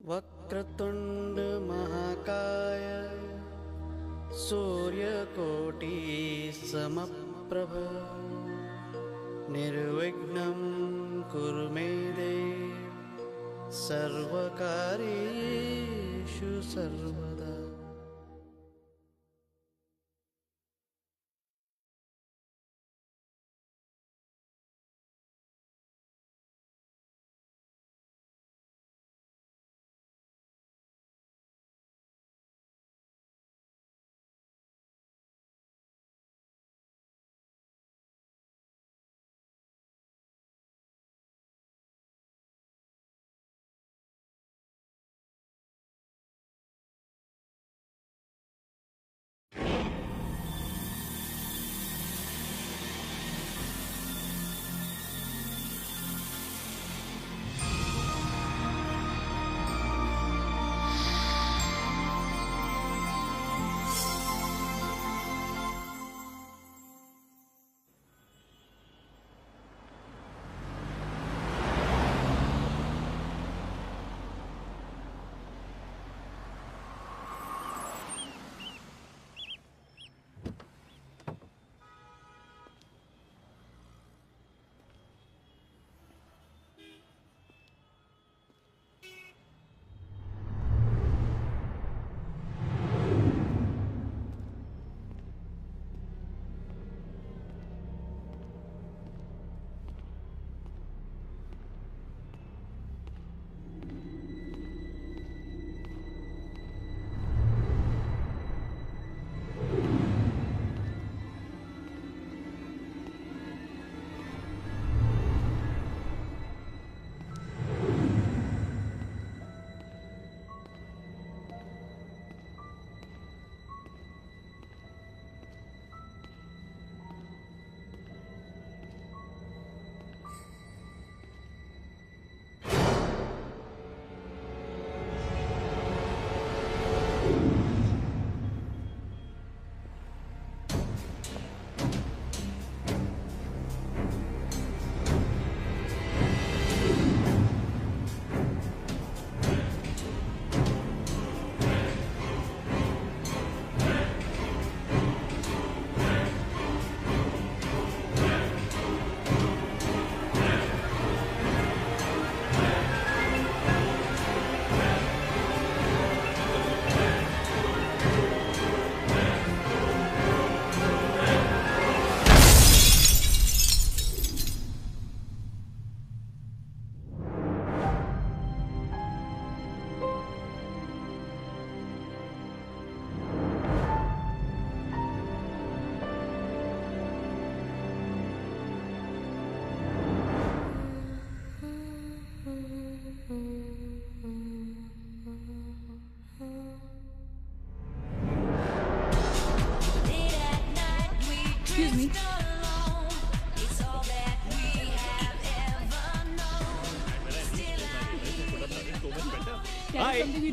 वक्रतुंड महाकाय सूर्यकोटि समप्रभ निर्विघ्नं कुरु मे देव सर्वकार्येषु सर्वदा।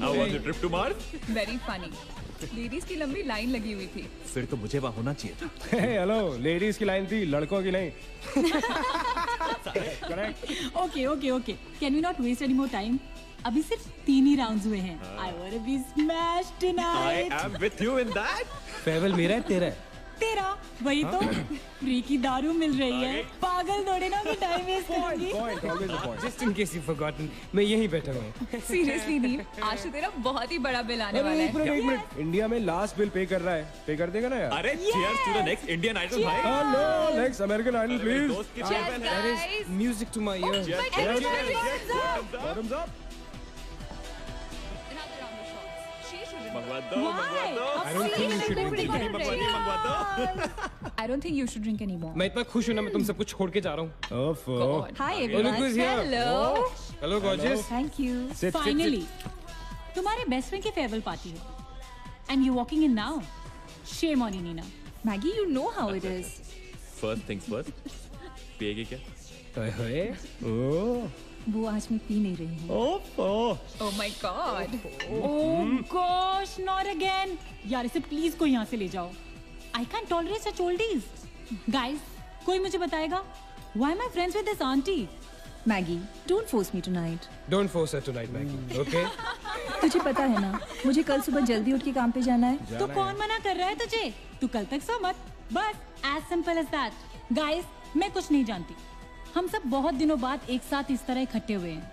How was the trip to Mars? Very funny. Ladies की लंबी लाइन लगी हुई थी। फिर तो मुझे वहाँ होना चाहिए था। हेलो, लेडीज की लाइन थी, लड़कों की नहीं। Okay. Can we not waste any more time? अभी सिर्फ 3 ही राउंड्स हुए हैं। I wanna be smashed tonight. I am with you in that. फेवल मेरा है तेरा है? तेरा वही तो फ्री की दारू मिल रही है। पागल थोड़े ना मैं टाइम वेस्ट करूंगी। Point, always a point. Just in case you've forgotten, मैं यहीं बैठा हूँ। सीरियसली दीप, आज तो तेरा बहुत ही बड़ा बिल आने वाला है। एक मिनट, इंडिया में लास्ट बिल पे कर रहा है, पे कर देगा ना यार? अरे cheers to the next Indian Idol भाई। Hello, next American Idol please. दोस्त की Cheers, champion है। guys. Music to my ears. Bottoms up. मंगवा दो। I don't think you should drink anymore. मैं इतना खुश हूँ ना, मैं तुम सबको छोड़ के जा रहा हूँ। God. Hi everyone. Hello. Hello gorgeous. Thank you. Finally, तुम्हारे बेस्ट फ्रेंड की फेयरवेल पार्टी है, and you walking in now. Shame on you, Nina. Maggie, you know how it is. First things first. पिएगी क्या? ओए, ओह, वो आज मैं P नहीं रही हूँ। Oh my God. Oh gosh, not again. यार इसे प्लीज कोई यहाँ से ले जाओ। I can't tolerate such oldies. Guys, कोई मुझे बताएगा? Why am I friends with this auntie? Maggi, don't force me tonight. Don't force her tonight, Maggie. Okay? तुझे पता है ना, मुझे कल सुबह जल्दी उठ के काम पे जाना है। तो कौन मना कर रहा है तुझे? तू कल तक सो मत, बस as simple as that. Guys, मैं कुछ नहीं जानती, हम सब बहुत दिनों बाद एक साथ इस तरह इकट्ठे हुए हैं।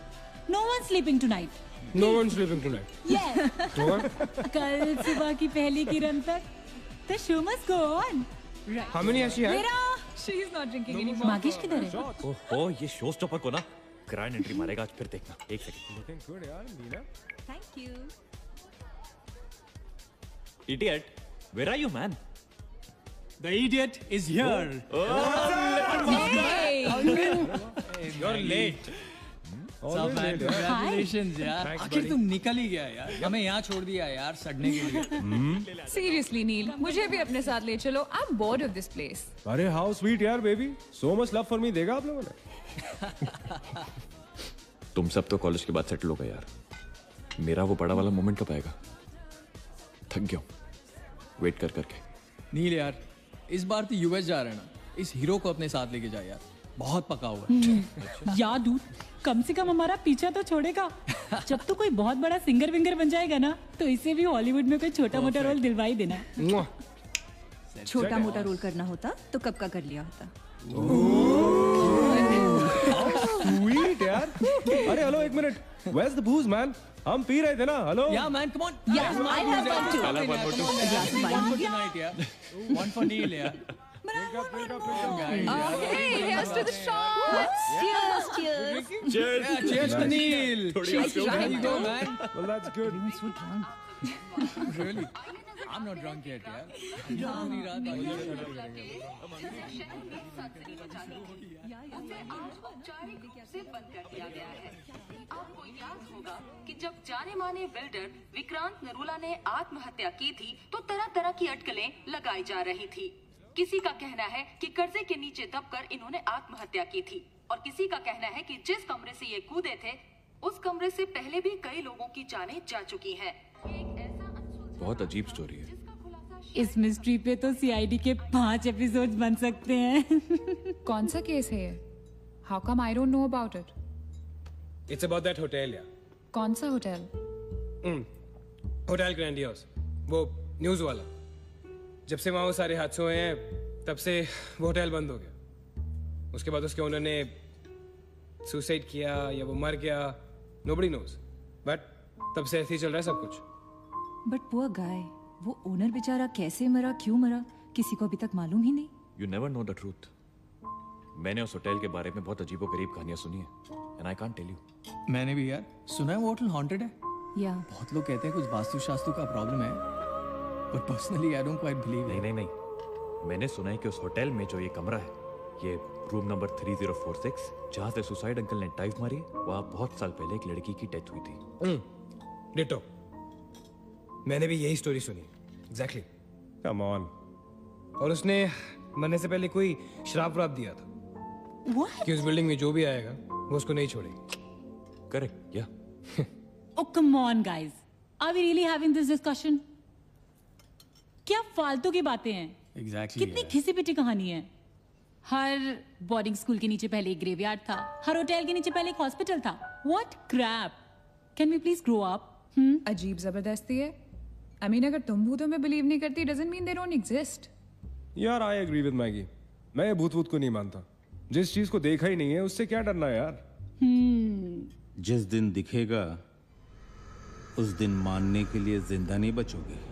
No one sleeping tonight. No one's sleeping tonight. Yes. No one? कल सुबह की पहली किरण तक the show must go on. How many has she had? मेरा She is not drinking anymore. मागिश किधर है? ओहो, ये शो स्टॉपर को ना ग्रैंड एंट्री मारेगा आज, फिर देखना। एक सेकंड। Looking good, यार, नीला। Thank you. Idiot, where are you, man? The idiot is here. You're late. सब man, congratulations यार। Thanks, आखिर buddy. तुम निकल ही गया यार, हमें यहाँ छोड़ दिया यार सड़ने के लिए। Seriously, नील, मुझे भी अपने साथ ले चलो। I'm bored of this place. अरे how sweet यार baby. So much love for me देगा आप लोगों ने? तुम सब तो कॉलेज के बाद सेटल हो गए यार, मेरा वो बड़ा वाला मोमेंट कब आएगा? थक गया हूं वेट कर करके। नील यार, इस बार तो यूएस जा रहे हैं ना, इस हीरो को अपने साथ लेके जा यार, बहुत पका हुआ है। यार डूड, कम से कम हमारा पीछा तो छोड़ेगा। जब तो कोई बहुत बड़ा सिंगर विंगर बन जाएगा ना, तो इसे भी हॉलीवुड में कोई छोटा मोटा रोल दिलवा ही देना। Mwah. छोटा मोटा रोल करना होता तो कब का कर लिया होता। Sweet यार। अरे हेलो एक minute. Where's the booze man? हम पी रहे थे ना, hello. Yeah man, come on. Yeah, I have one too. Come on, glass of wine one हो for गया? tonight यार, one for Neil यार। Hey, here's to the shots. Cheers, cheers. Yeah, cheers to Neil. She's There drunk you go too. man. Well that's good. So drunk. Really? I'm not drunk yet यार। पूरी रात आगे से बंद कर दिया गया है। आपको याद होगा कि जब जाने माने बिल्डर विक्रांत नरूला ने आत्महत्या की थी तो तरह तरह की अटकलें लगाई जा रही थी। किसी का कहना है कि कर्जे के नीचे दबकर इन्होंने आत्महत्या की थी और किसी का कहना है कि जिस कमरे से ये कूदे थे उस कमरे से पहले भी कई लोगों की जानें जा चुकी हैं। एक ऐसा बहुत अजीब स्टोरी है। जिसका खुलासा इस मिस्ट्री पे तो सीआईडी के 5 एपिसोड्स बन सकते हैं। कौन सा केस है ये? How come I don't know about it? It's about that hotel यार। कौन सा होटल? होटल ग्रैंडियोस, वो न्यूज वाला। जब से वहाँ वो सारे हादसे हुए हैं तब से वो होटल बंद हो गया। उसके बाद उसके ओनर ने सुसाइड किया या वो मर गया, nobody knows। बट तब से ऐसे ही चल रहा है सब कुछ। But poor guy, वो ओनर बेचारा कैसे मरा, क्यों मरा, किसी को अभी तक मालूम ही नहीं। You never know the truth. मैंने उस होटल के बारे में बहुत अजीबो गरीब कहानियां सुनी है and I can't tell you. मैंने भी यार सुना है वो होटल हॉन्टेड है। या बहुत लोग कहते हैं कुछ वास्तु शास्त्र का प्रॉब्लम है, but personally I don't quite believe. नहीं नहीं नहीं, मैंने सुना है कि उस होटल में जो ये कमरा है, ये रूम नंबर 3046, जहाँ से सुसाइड अंकल ने डाइव मारी, वहाँ बहुत साल पहले एक लड़की की डेथ हुई थी। डिटो, मैंने भी यही स्टोरी सुनी। एग्जैक्टली। Come on. और उसने मरने से पहले कोई श्राप व्राप दिया था कि उस बिल्डिंग में जो भी आएगा वो उसको नहीं छोड़ेगी। करेक्ट या Oh come on guys, are we really having this discussion? क्या फालतू की बातें हैं। एग्जैक्टली कितनी घिसी पिटी कहानी है। हर बोर्डिंग स्कूल के नीचे पहले एक ग्रेवयार्ड था, हर होटल के नीचे पहले एक हॉस्पिटल था। What crap! Can we please grow up? अजीब जबरदस्ती है। I mean, अगर तुम भूतों में बिलीव नहीं करती doesn't mean they don't exist. यार आई एग्री विद मैगी। मैं ये भूत भूत को नहीं मानता। जिस चीज को देखा ही नहीं है उससे क्या डरना है यार। जिस दिन दिखेगा उस दिन मानने के लिए जिंदा नहीं बचोगे।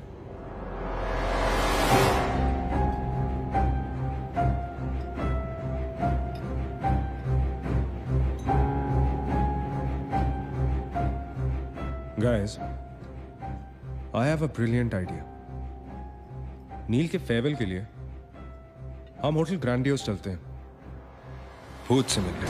Guys, I have a brilliant idea. नील के फेयरवेल के लिए हम होटल ग्रैंडियोस चलते हैं, भूत से मिलने।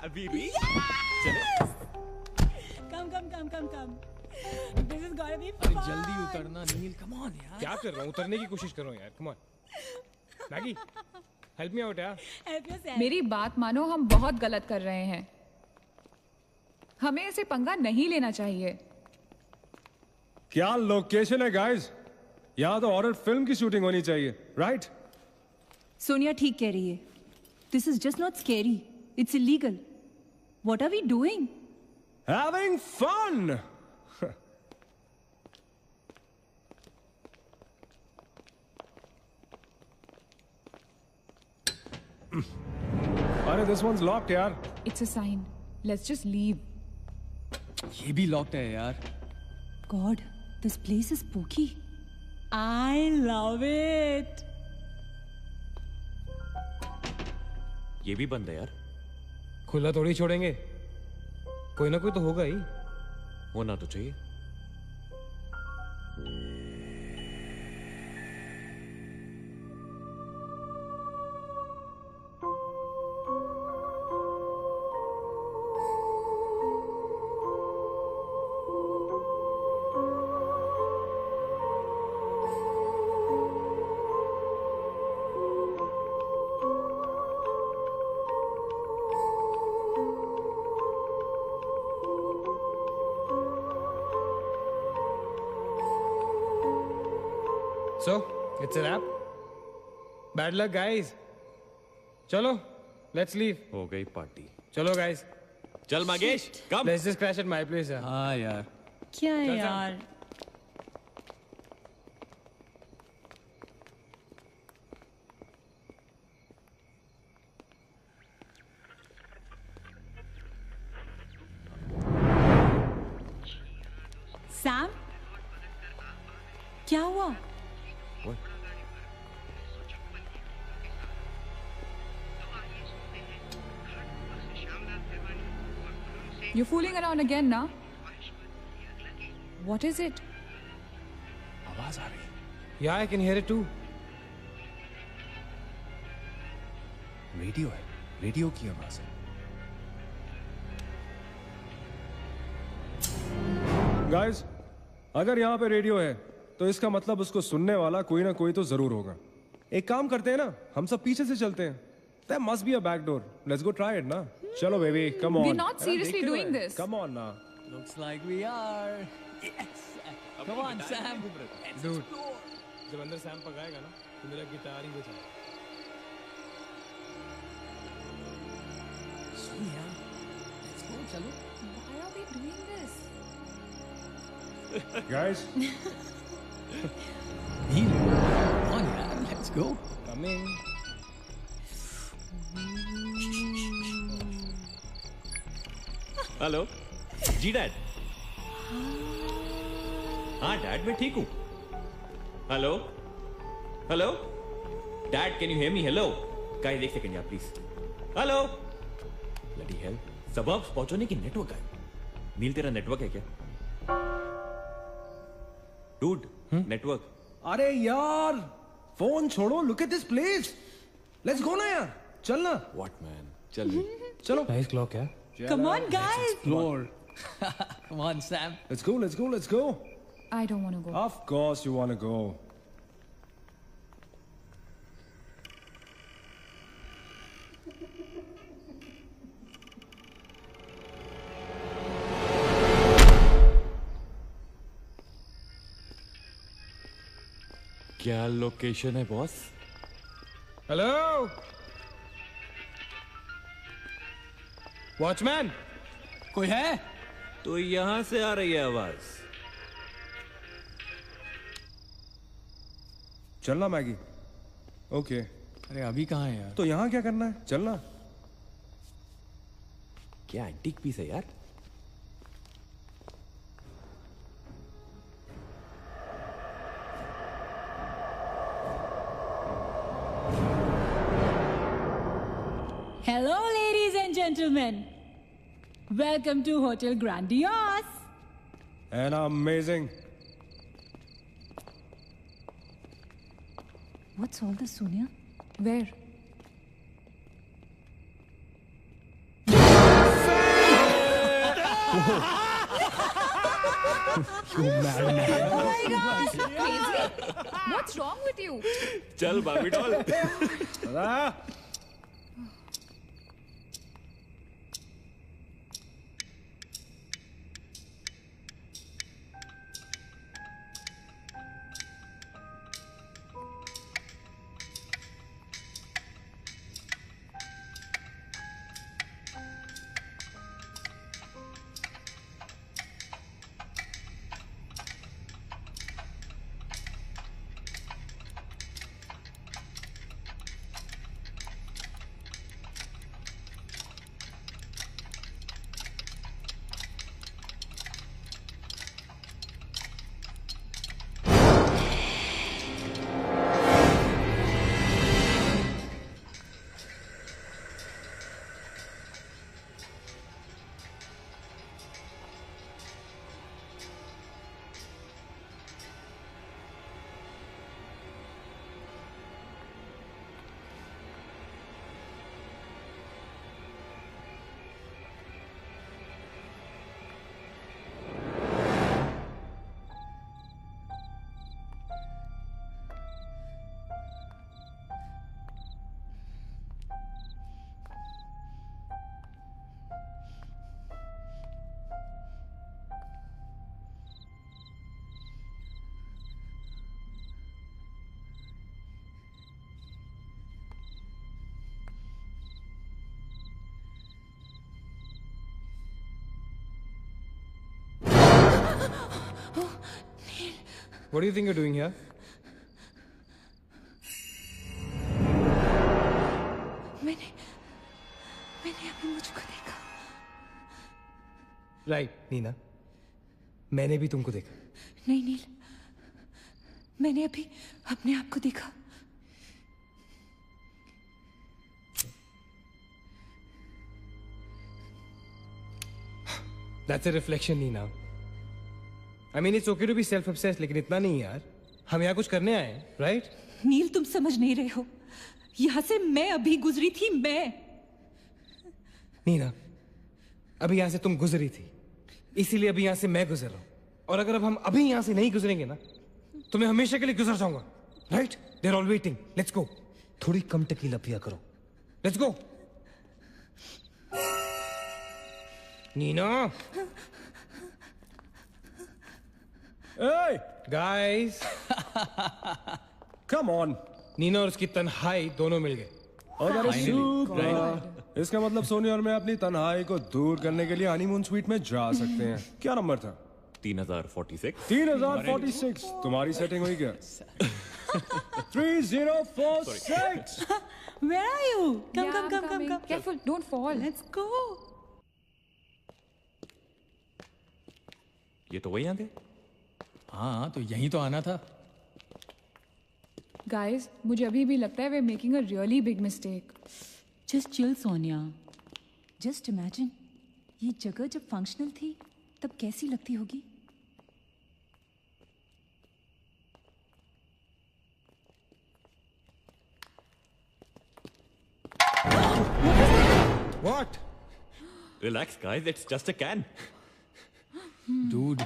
Have we reached? Yes! Come. This is gonna be अरे fun. जल्दी उतरना नील, कम ऑन यार। क्या कर रहा हूँ? उतरने की कोशिश कर रहा हूँ यार। Come on. Maggi, help me out यार। Help yourself. मेरी बात मानो, हम बहुत गलत कर रहे हैं। हमें ऐसे पंगा नहीं लेना चाहिए। क्या लोकेशन है गाइस? यहाँ तो हॉरर फिल्म की शूटिंग होनी चाहिए, राइट? सोनिया ठीक कह रही है. This is just not scary. It's illegal. What are we doing? Having fun. अरे this one's locked यार. It's a sign. Let's just leave. ये भी लॉक्ड है यार। God, this place is spooky. I love it. ये भी बंद है यार। खुला थोड़ी छोड़ेंगे। कोई ना कोई तो होगा ही। होना तो चाहिए। So, it's a wrap. Bad luck, guys. चलो, let's leave. हो गई पार्टी। चलो, guys. चल मागेश, कम। Let's just crash at my place. यार। हाँ यार। क्या है चल, यार? सैम, क्या हुआ? You're fooling around again now? What is it? आवाज आ रही है। Yeah, I can hear it too. Radio है, रेडियो की आवाज है। गाइस, अगर यहाँ पे रेडियो है तो इसका मतलब उसको सुनने वाला कोई ना कोई तो जरूर होगा। एक काम करते हैं ना, हम सब पीछे से चलते हैं। There must be a back door. Let's go try it ना। चलो baby, come on. We're not seriously doing this. Come on ना। Looks like we are. Yes. Come on, Sam. Let's Dude. explore. जब अंदर Sam पकाएगा ना, तो मेरा guitar ही बजा। सुन यार, let's go, चलो। Why are we doing this? Guys, nil, come on यार, let's go. Come in. Hello जी डैड। हाँ डैड, मैं ठीक हूँ। Hello hello dad, can you hear me? Hello guys, एक सेकंड यार प्लीज। हेलो ब्लडी हेल, सबब्स पहुंचने की नेटवर्क है। नील, तेरा नेटवर्क है क्या? Dude, network. अरे यार, फोन छोड़ो, look at this place. Let's go ना यार, चल ना। व्हाट मैन, चल चलो। Nice clock, yeah. Come on, guys. Explore. Come on, Sam. Let's go, let's go, let's go. I don't want to go. Of course you want to go. क्या location है boss? Hello. Watchman. कोई है? तो यहां से आ रही है आवाज। चलना मैगी। ओके। अरे अभी कहाँ है यार? तो यहाँ क्या करना है? चलना। क्या एंटीक पीस है यार? Hello, ladies and gentlemen. Welcome to Hotel Grandiose. And amazing. What's all this, Sonia? Where? Oh my God! Crazy? What's wrong with you? चल बाबी doll. What do you think you're doing here? मैंने अभी मुझको देखा. Right, Neena. मैंने भी तुमको देखा. नहीं नील, मैंने अभी अपने आप को देखा. That's a reflection, Neena. I mean, it's okay to be self-obsessed, लेकिन इतना नहीं यार. हम यहाँ कुछ करने आए हैं, right? नील तुम समझ नहीं रहे हो. यहाँ से मैं अभी गुजरी थी. मैं नीना, अभी यहाँ से तुम गुजरी थी, इसीलिए अभी यहाँ से मैं गुजर रहा हूँ. और अगर अब हम अभी यहाँ से नहीं गुजरेंगे ना, तो मैं हमेशा के लिए गुजर जाऊंगा. Right? They're all waiting. Let's go. थोड़ी कम टकीला पिया करो. Let's go. Neena. Hey, Guys. come on. Neena और उसकी तन्हाई दोनों मिल गए. और इसका मतलब सोनी और मैं अपनी तन्हाई को दूर करने के लिए हनीमून स्वीट में जा सकते हैं. क्या नंबर था? 3046. 3046. तुम्हारी सेटिंग हुई क्या? 3046. Where are you? Come, Yeah, come, I'm come, come, coming. come. Careful, don't fall. Let's go. ये तो वही आगे. हाँ तो यहीं तो आना था. Guys, मुझे अभी भी लगता है we're making a really big mistake. Just chill, Sonia. Just imagine, ये जगह जब फंक्शनल थी, तब कैसी लगती होगी? What? Relax, guys. It's just a can. Dude.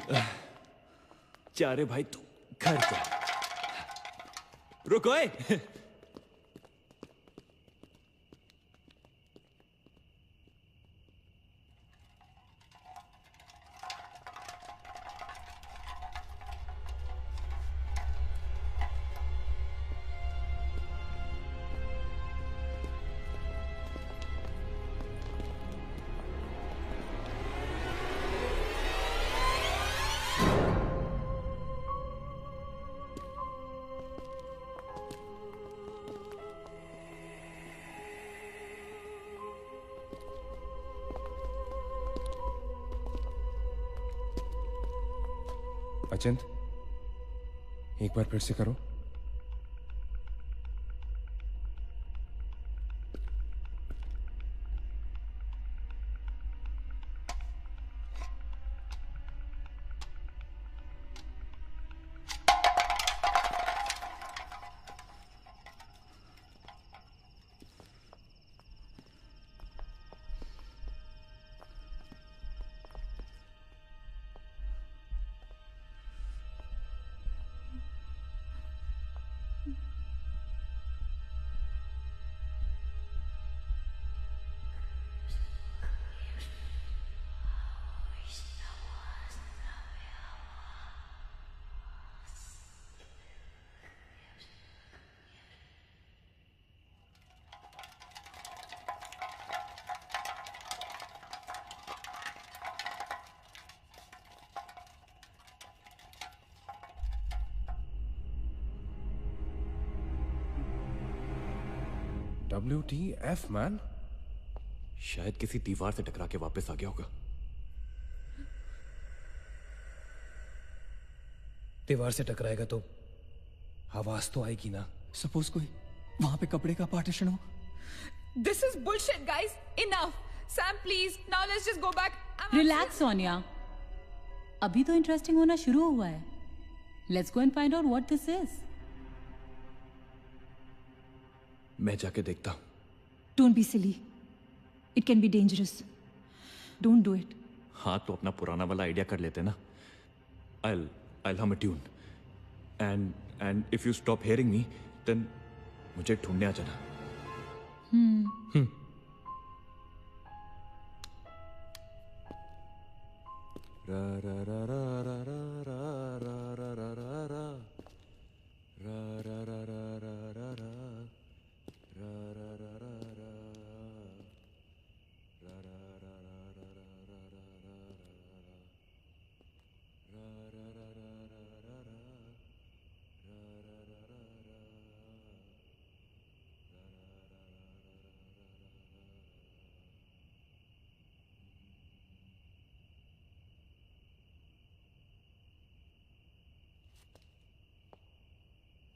जा रे भाई तू घर जा. रुको ए. अचिंत, एक बार फिर से करो. WTF man? शायद किसी दीवार से टकरा के वापस आ गया होगा। दीवार से टकराएगा तो आवाज तो आएगी ना। सपोज कोई वहां पे कपड़े का पार्टीशन हो। This is bullshit, guys. Enough. Sam, please. Now let's just go back. Relax Sonia, अभी तो इंटरेस्टिंग होना शुरू हुआ है। Let's go and find out what this is. मैं जाके देखता हूं। Don't be silly. It can be dangerous. Don't do it. हाँ तो अपना पुराना वाला आइडिया कर लेते ना। I'll hum a tune. And if you stop hearing me, then मुझे ढूंढने आ जाना। रा रा रा रा रा रा रा रा रा रा रा रा रा रा रा रा रा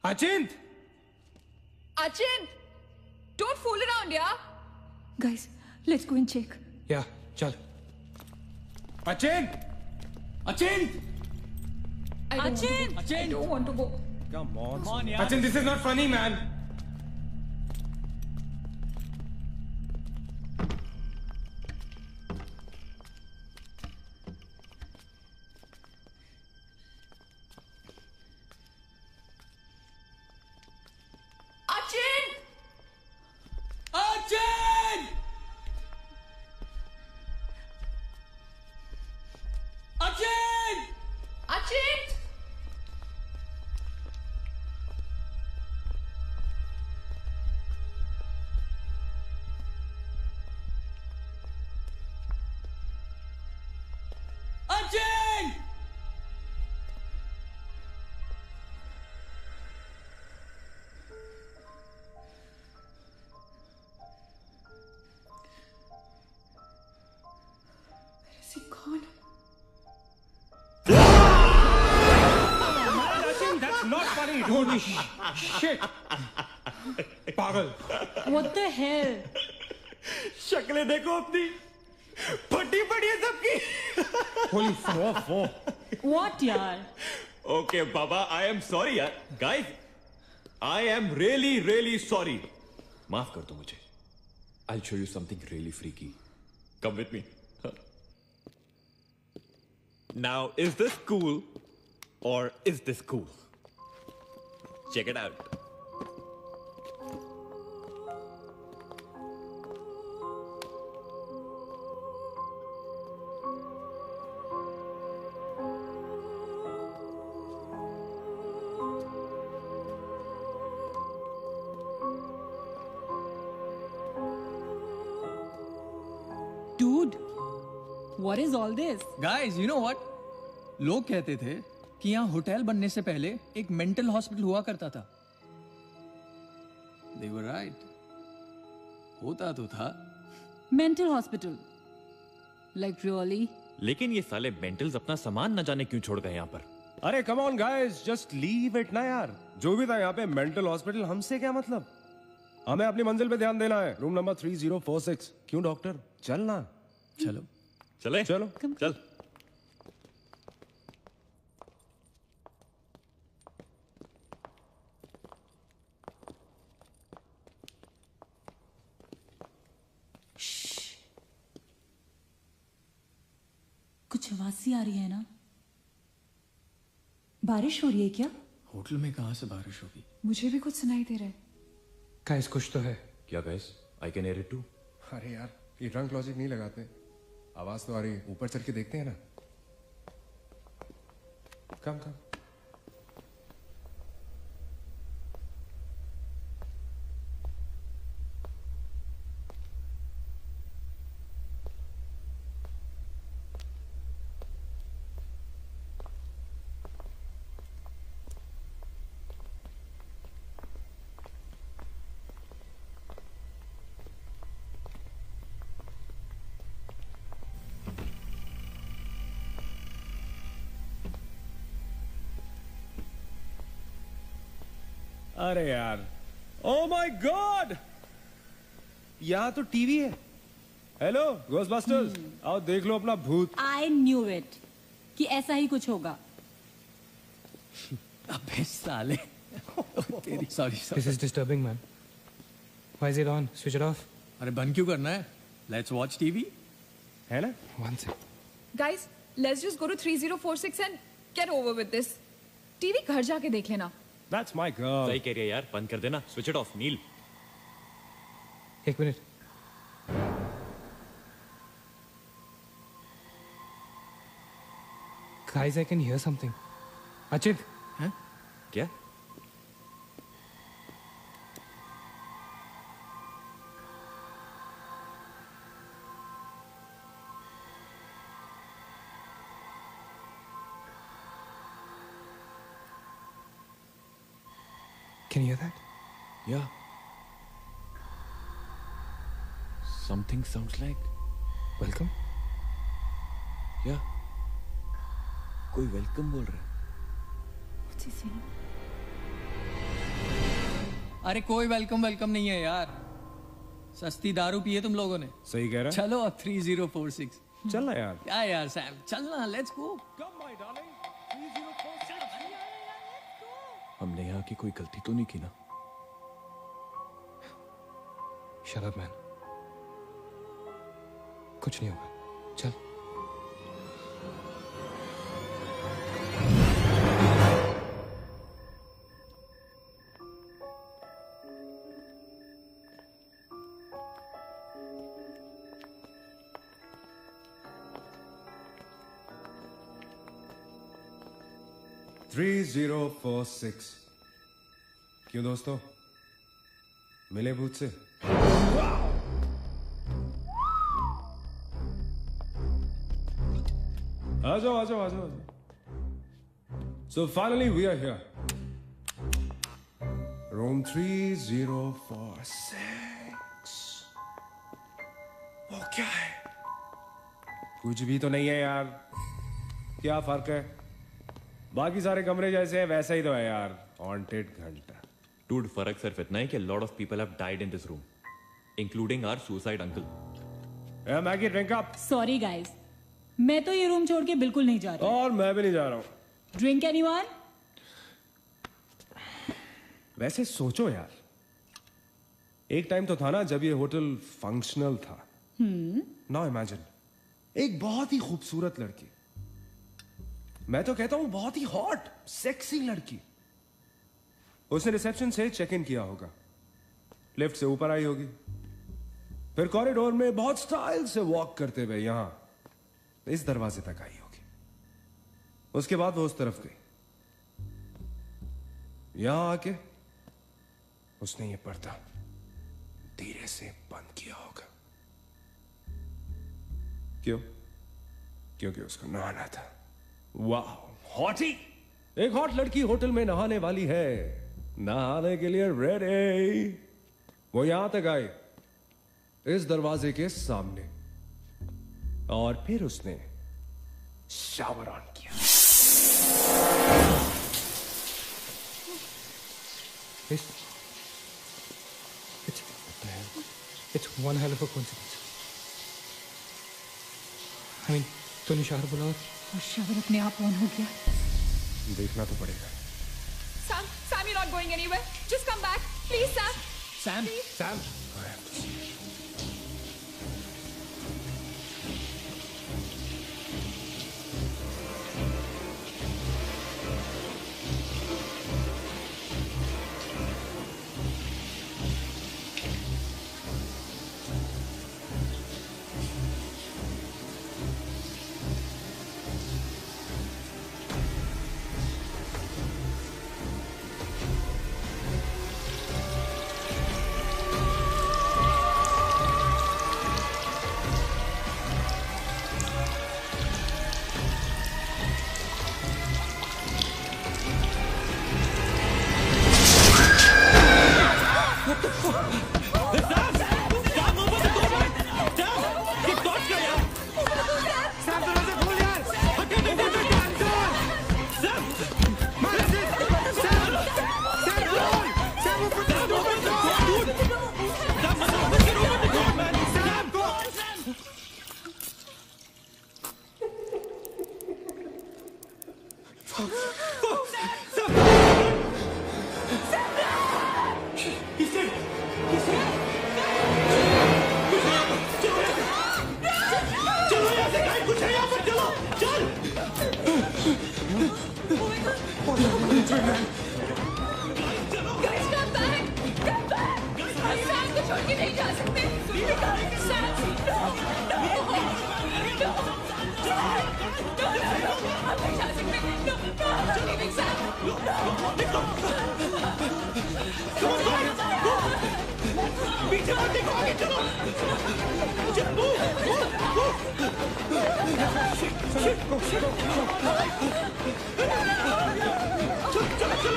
अचिंत! Achint! Don't fool around, yeah? Guys, let's go and check. या चल। अचिंत! अचिंत! Achint! I don't want to go. Come on. Come on यार। अचिंत, this is not funny, man. Achint! अचिंत! अचिंत! Achint! अचिंत! Is he gone? Achint, that's not funny, dude. Shit. पागल। What the hell? शक्लें देखो अपनी, फटी पड़ी है सबकी। Holy fuck. व्हाट यार? Okay, Baba, I am sorry यार। Guys, I am really sorry. माफ कर दो मुझे। I'll show you something really freaky. Come with me. Now, is this cool or is this cool? Check it out. Dude, what is all this? Guys, you know what? लोग कहते थे कि यहाँ hotel बनने से पहले एक मेंटल हॉस्पिटल हुआ करता था। They were right. होता तो था। Mental hospital. Like really? लेकिन ये साले मेंटल्स अपना सामान न जाने क्यों छोड़ गए यहाँ पर। अरे come on guys, just leave it ना यार। जो भी था यहाँ पे मेंटल हॉस्पिटल, हमसे क्या मतलब? हमें अपनी मंजिल पे ध्यान देना है। Room number 3046। क्यों डॉक्टर, चल ना। चलो चले चलो चल। कुछ आवाज सी आ रही है ना? बारिश हो रही है क्या? होटल में कहाँ से बारिश होगी? मुझे भी कुछ सुनाई दे रहा है। गाइस, कुछ तो है। क्या guys? I can hear it too. अरे यार, ये ड्रंक लॉजिक नहीं लगाते। आवाज तो आ रही है, ऊपर चढ़ के देखते हैं ना। कम कम। अरे यार, ओ माय गॉड, यहाँ तो टीवी है। हेलो घोस्टबस्टर्स, आओ देख लो अपना भूत। आई न्यू इट कि ऐसा ही कुछ होगा। अबे साले तेरी sorry This is disturbing, man. Why is it on? Switch it off. अरे बंद क्यों करना है? लेट्स वॉच टीवी, है ना? One sec. Guys, let's just go to 3046 and get over with this. TV घर जाके देख लेना। That's my girl. सही कह रही है यार, बंद कर देना, स्विच इट ऑफ। नील, एक minute. Guys, I can hear something. Achit, क्या? can you hear that? Yeah. Something sounds like. Welcome. Yeah. कोई वेलकम बोल रहा है। अरे कोई वेलकम नहीं है यार, सस्ती दारू पिए तुम लोगों ने। सही कह रहा है। चलो अब 3046। चलना यार। क्या यार सैम, चलना, लेट्स गो। हमने यहाँ की कोई गलती तो नहीं की ना? Shut up, man. कुछ नहीं होगा, चल। थ्री 3046। क्यों दोस्तों, मिले भूत से? आ जाओ। So finally we are here. Room 3046. वो क्या है? कुछ भी तो नहीं है यार। क्या फर्क है? बाकी सारे कमरे जैसे है वैसा ही तो है यार। हॉन्टेड घंटा। Dude, फर्क सिर्फ इतना है कि a lot of people have died in this room, including our suicide uncle. Hey Maggie, drink up. Sorry guys, मैं तो ये रूम छोड़ के बिल्कुल नहीं जा रही। और मैं भी नहीं जा रहा हूँ। Drink anyone? वैसे सोचो यार, एक टाइम तो था ना जब ये होटल फंक्शनल था। नाउ इमेजिन, एक बहुत ही खूबसूरत लड़की, मैं तो कहता हूं बहुत ही हॉट सेक्सी लड़की, उसने रिसेप्शन से चेक इन किया होगा, लिफ्ट से ऊपर आई होगी, फिर कॉरिडोर में बहुत स्टाइल से वॉक करते हुए यहां इस दरवाजे तक आई होगी। उसके बाद वो उस तरफ गई, यहां आके उसने ये पर्दा धीरे से बंद किया होगा। क्यों? क्योंकि उसको नहाना था। वाह, हॉटी! एक हॉट लड़की होटल में नहाने वाली है, नहाने के लिए रेडी। वो यहां तक आई, इस दरवाजे के सामने, और फिर उसने शावर ऑन किया। It's one hell of a coincidence. I mean, तूने शावर बोला और शावर अपने आप ऑन हो गया। देखना तो पड़ेगा। Sam, you're not going anywhere. Just come back, please, Sam. Sam, Please. Sam, Guys, come back! Come back! हम सैम को छोड़ के नहीं जा सकते। Sam, no! हम नहीं जा सकते। No! I'm leaving Sam! पीछे मत देखो, आगे चलो। चलो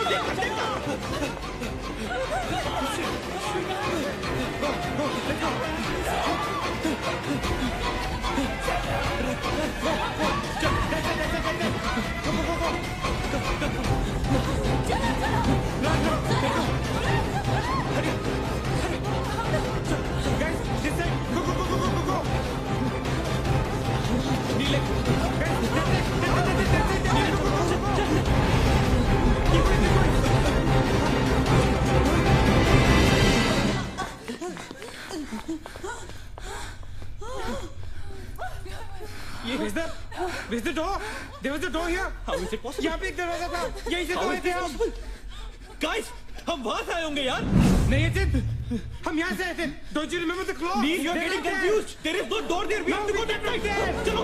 देखो। Where's the door? There was a door here. How is it possible? यहाँ पे एक दरवाजा था। यहीं से तो आए थे हम। Guys, हम वहाँ से आए होंगे यार। नहीं अचित, हम यहाँ से आए थे। Don't you remember the claw? Neil, you're getting confused. There is no door there. We have to go that right there. चलो।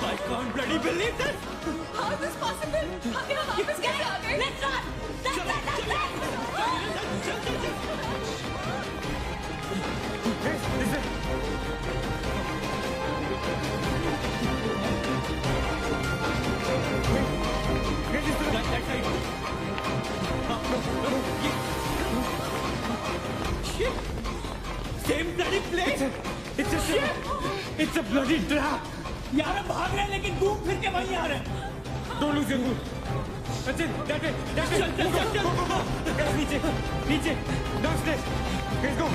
I can't bloody believe this. How is this possible? हम यहाँ वापस कैसे आ गए? Let's run! Same bloody place. It's a bloody trap. यार हम भाग रहे हैं लेकिन घूम फिर के वहीं आ रहे हैं। Don't lose your cool. Achin, that way. Go. Guys, नीचे. Downstairs. Guys, go.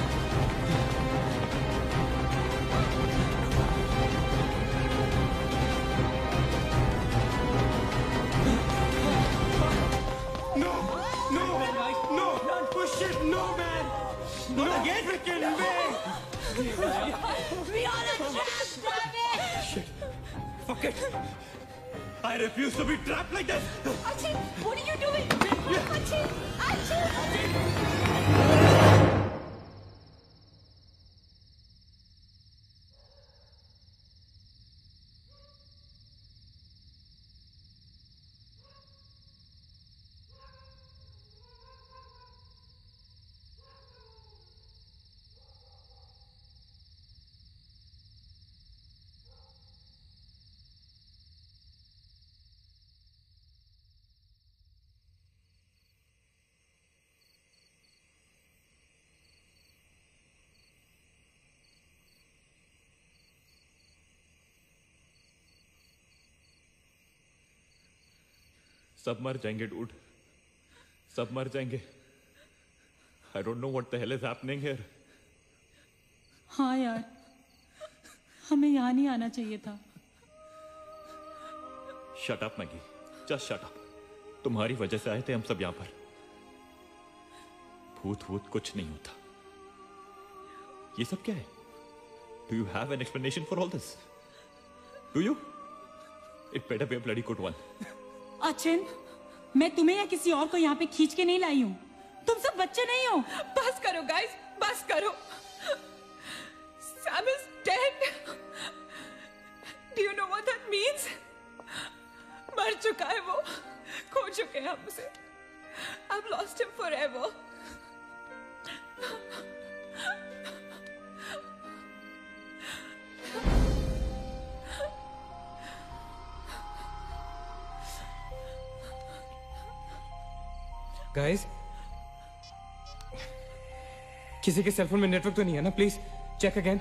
No. Push it. No, man. Not again. Freaking way. We are a trap, damn it! Shit. Fuck it. I refuse to be trapped like this. Achin, what are you doing? Achin! सब मर जाएंगे dude, सब मर जाएंगे। I don't know what the hell is happening here. हाँ यार, हमें यहाँ नहीं आना चाहिए था। Shut up Maggi, just shut up. तुम्हारी वजह से आए थे हम सब यहाँ पर। भूत कुछ नहीं होता। ये सब क्या है? Do you have an explanation for all this? Do you? It better be a bloody good one. Achin, मैं तुम्हें या किसी और को यहाँ पे खींच के नहीं लाई हूँ। तुम सब बच्चे नहीं हो। बस करो गाइस, बस करो। Sam is dead. Do you know what that means? मर चुका है वो, खो चुके हैं हम उसे। I've lost him forever. Guys, किसी के सेलफोन में नेटवर्क तो नहीं है ना? Please check again.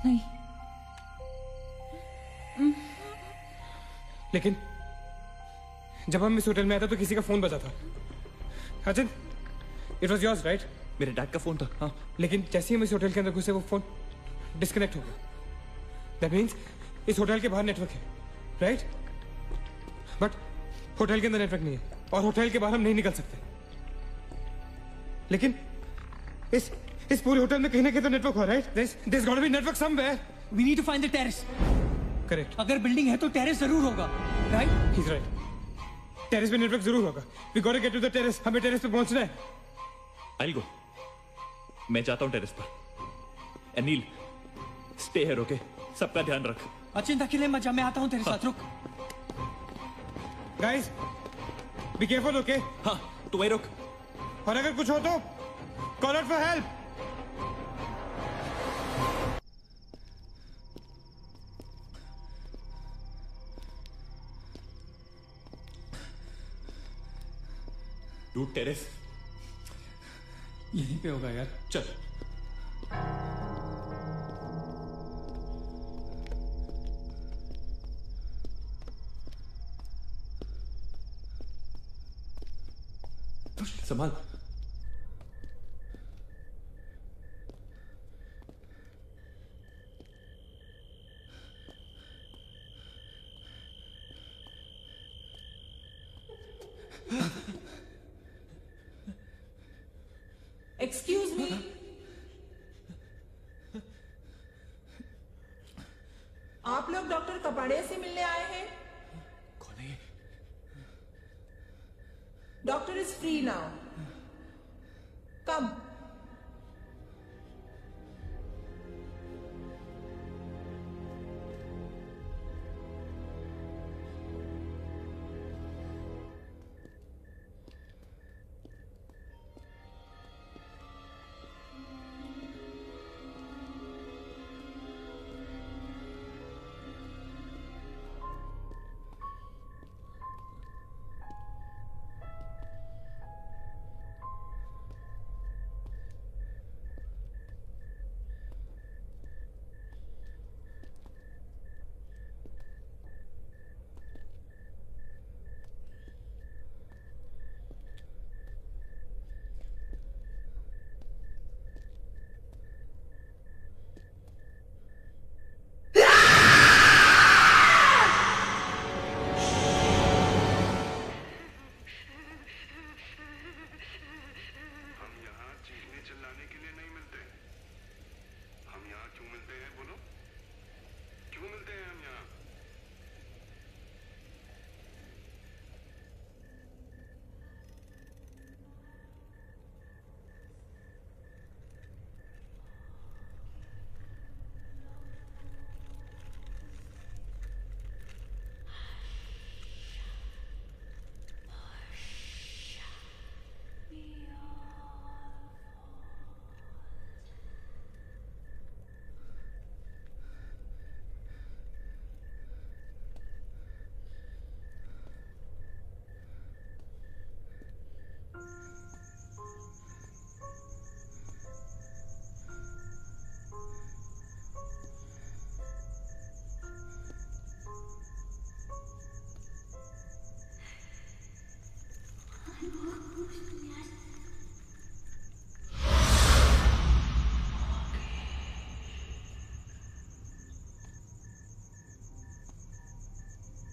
नहीं। लेकिन जब हम इस होटल में आए थे तो किसी का फोन बजा था। Achin, it was yours right? मेरे डैड का फोन था। हाँ। लेकिन जैसे ही हम इस होटल के अंदर घुसे वो फोन डिस्कनेक्ट हो गया। दैट मीन्स इस होटल के बाहर नेटवर्क है, राइट? बट होटल के अंदर नेटवर्क नहीं है। और होटल के बाहर हम नहीं निकल सकते। लेकिन इस पूरे होटल में कहीं ना कहीं तो नेटवर्क हो रहा है। There's got to be network somewhere. We need to find the terrace. Correct. अगर बिल्डिंग है तो टेरेस जरूर होगा, right? He's right. टेरेस पे नेटवर्क जरूर होगा। We got to get to the terrace. हमें टेरेस पे पहुंचना है। I'll go. मैं जाता हूँ टेरेस पर। Anil, stay here, okay? सबका ध्यान रख। अचिंता अकेले मत जा, मैं आता हूँ तेरे साथ, रुक। Guys, be careful, okay? हाँ, तू वहीं रुक। और अगर कुछ हो तो call out for help. Dude terrace यहीं पे होगा यार। चल। संभाल। एक्सक्यूज मी, आप लोग डॉक्टर कपाड़िया से मिलने आए हैं? कौन है ये? डॉक्टर इज फ्री नाउ, कम।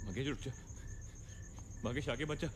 मंगेश रुक जा। मंगेश आगे मत जा।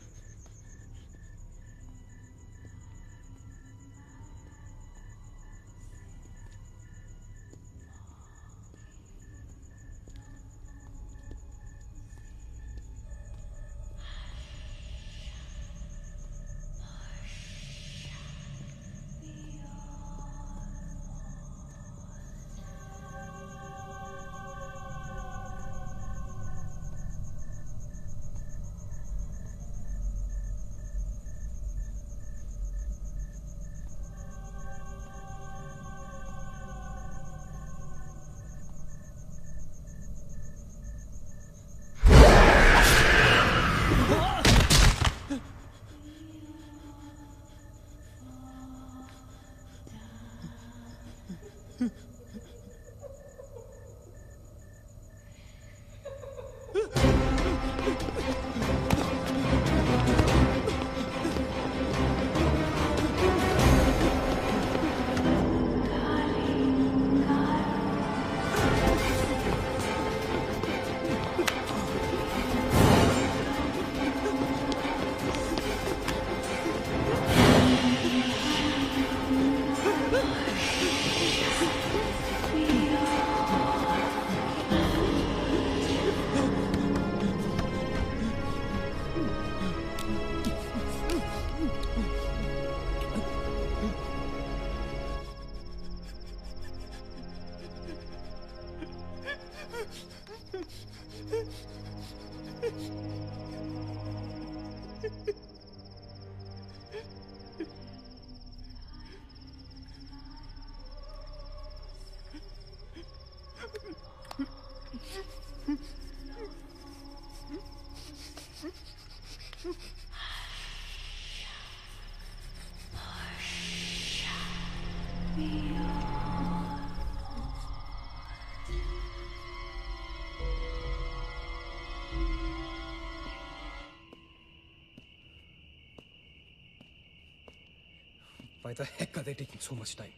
Why the heck are they taking so much time?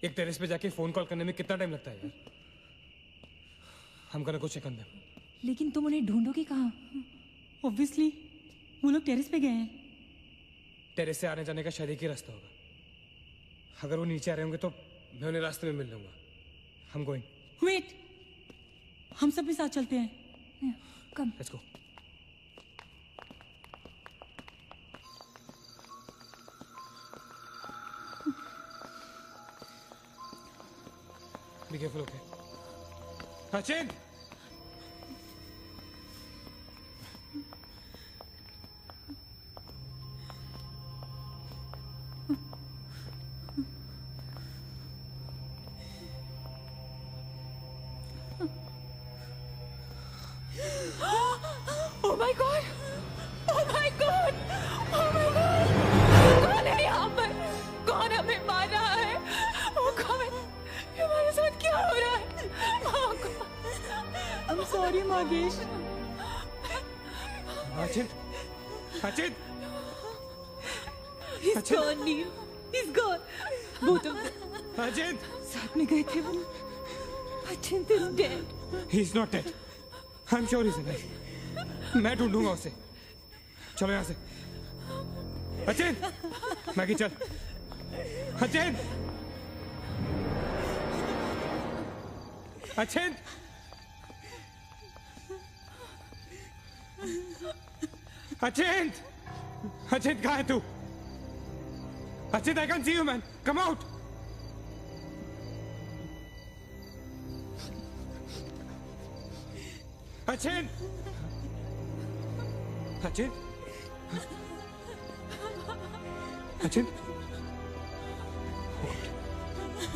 एक टेरेस पे जाके फोन कॉल करने में कितना टाइम लगता है यार? हम gonna go check on them. लेकिन तुम उन्हें ढूंढोगे कहाँ? ऑब्वियसली वो लोग टेरेस पे गए हैं। टेरेस से आने जाने का शायद एक ही रास्ता होगा। अगर वो नीचे आ रहे होंगे तो मैं उन्हें रास्ते में मिल लूंगा। हम गोइंग। वेट, हम सब भी साथ चलते हैं। Come. Let's go. Be careful, okay? Sachin! Oh my God! Oh my God! Oh my God! कौन है यहाँ पर? कौन हमें मार रहा है? Oh God! हमारे साथ क्या हो रहा है? Oh God! I'm sorry, मागेश। Sachin! Sachin! He's gone, Neil. He's gone. Both of them. Sachin! साथ में गए थे वो। Sachin is dead. He's not dead. I'm sure he's alive. मैं ढूंढूंगा उसे। चलो यहाँ से। सचिन! मैगी चल। सचिन! सचिन! सचिन! सचिन कहाँ है तू? Sachin, I can't see you, man. Come out. Sachin! Sachin? Sachin?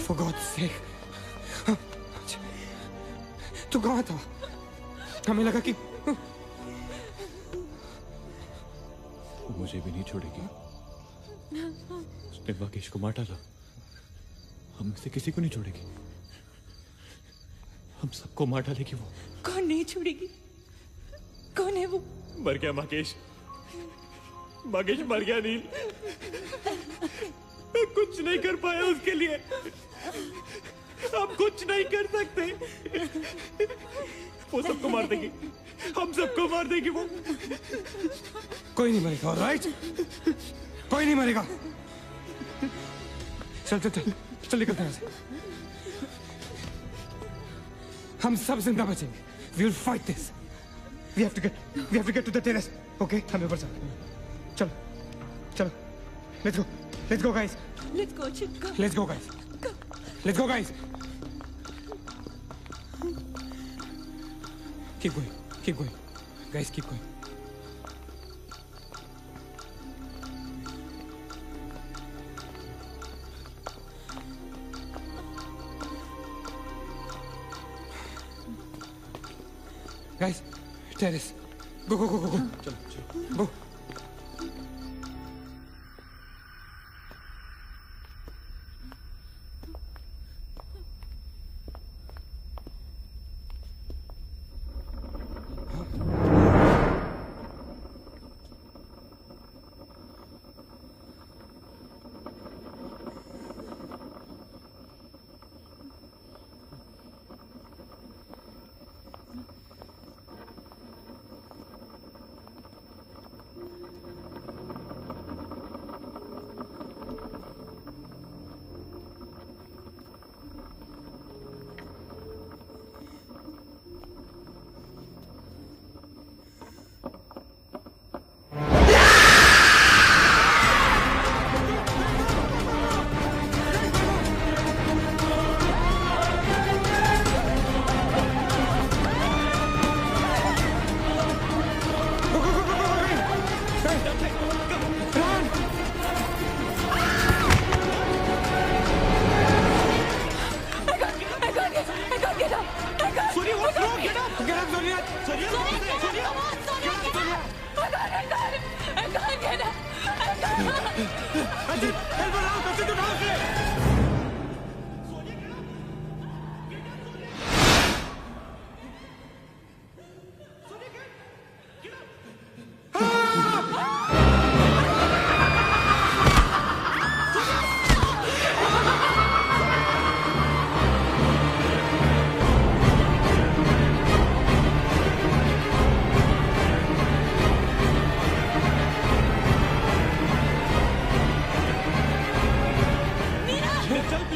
For God's sake. तू कहाँ था? हमें लगा कि मुझे भी नहीं छोड़ेगी। उसने मागेश को मार डाला। हम में से किसी को नहीं छोड़ेगी। हम सबको मार डालेगी वो। कौन नहीं छोड़ेगी? कौन है वो? मर गया मागेश। मागेश मर गया नील। मैं कुछ नहीं कर पाया उसके लिए। हम कुछ नहीं कर सकते। वो सबको मार देगी। हम सबको मार देगी वो। कोई नहीं मरेगा, ऑलराइट? कोई नहीं मरेगा। चल चल चल चल निकलते हैं यहाँ से। हम सब जिंदा बचेंगे। We will fight this. We have to get to the terrace. Okay? हमें ऊपर चलो। चलो चलो। Let's go. Let's go, guys. Let's go, Chip. Go. Let's go, guys. Let's go, guys. Keep going. Keep going. Guys, keep going. Guys, terrace. Go, go, go, go, go. चलो चलो। Go.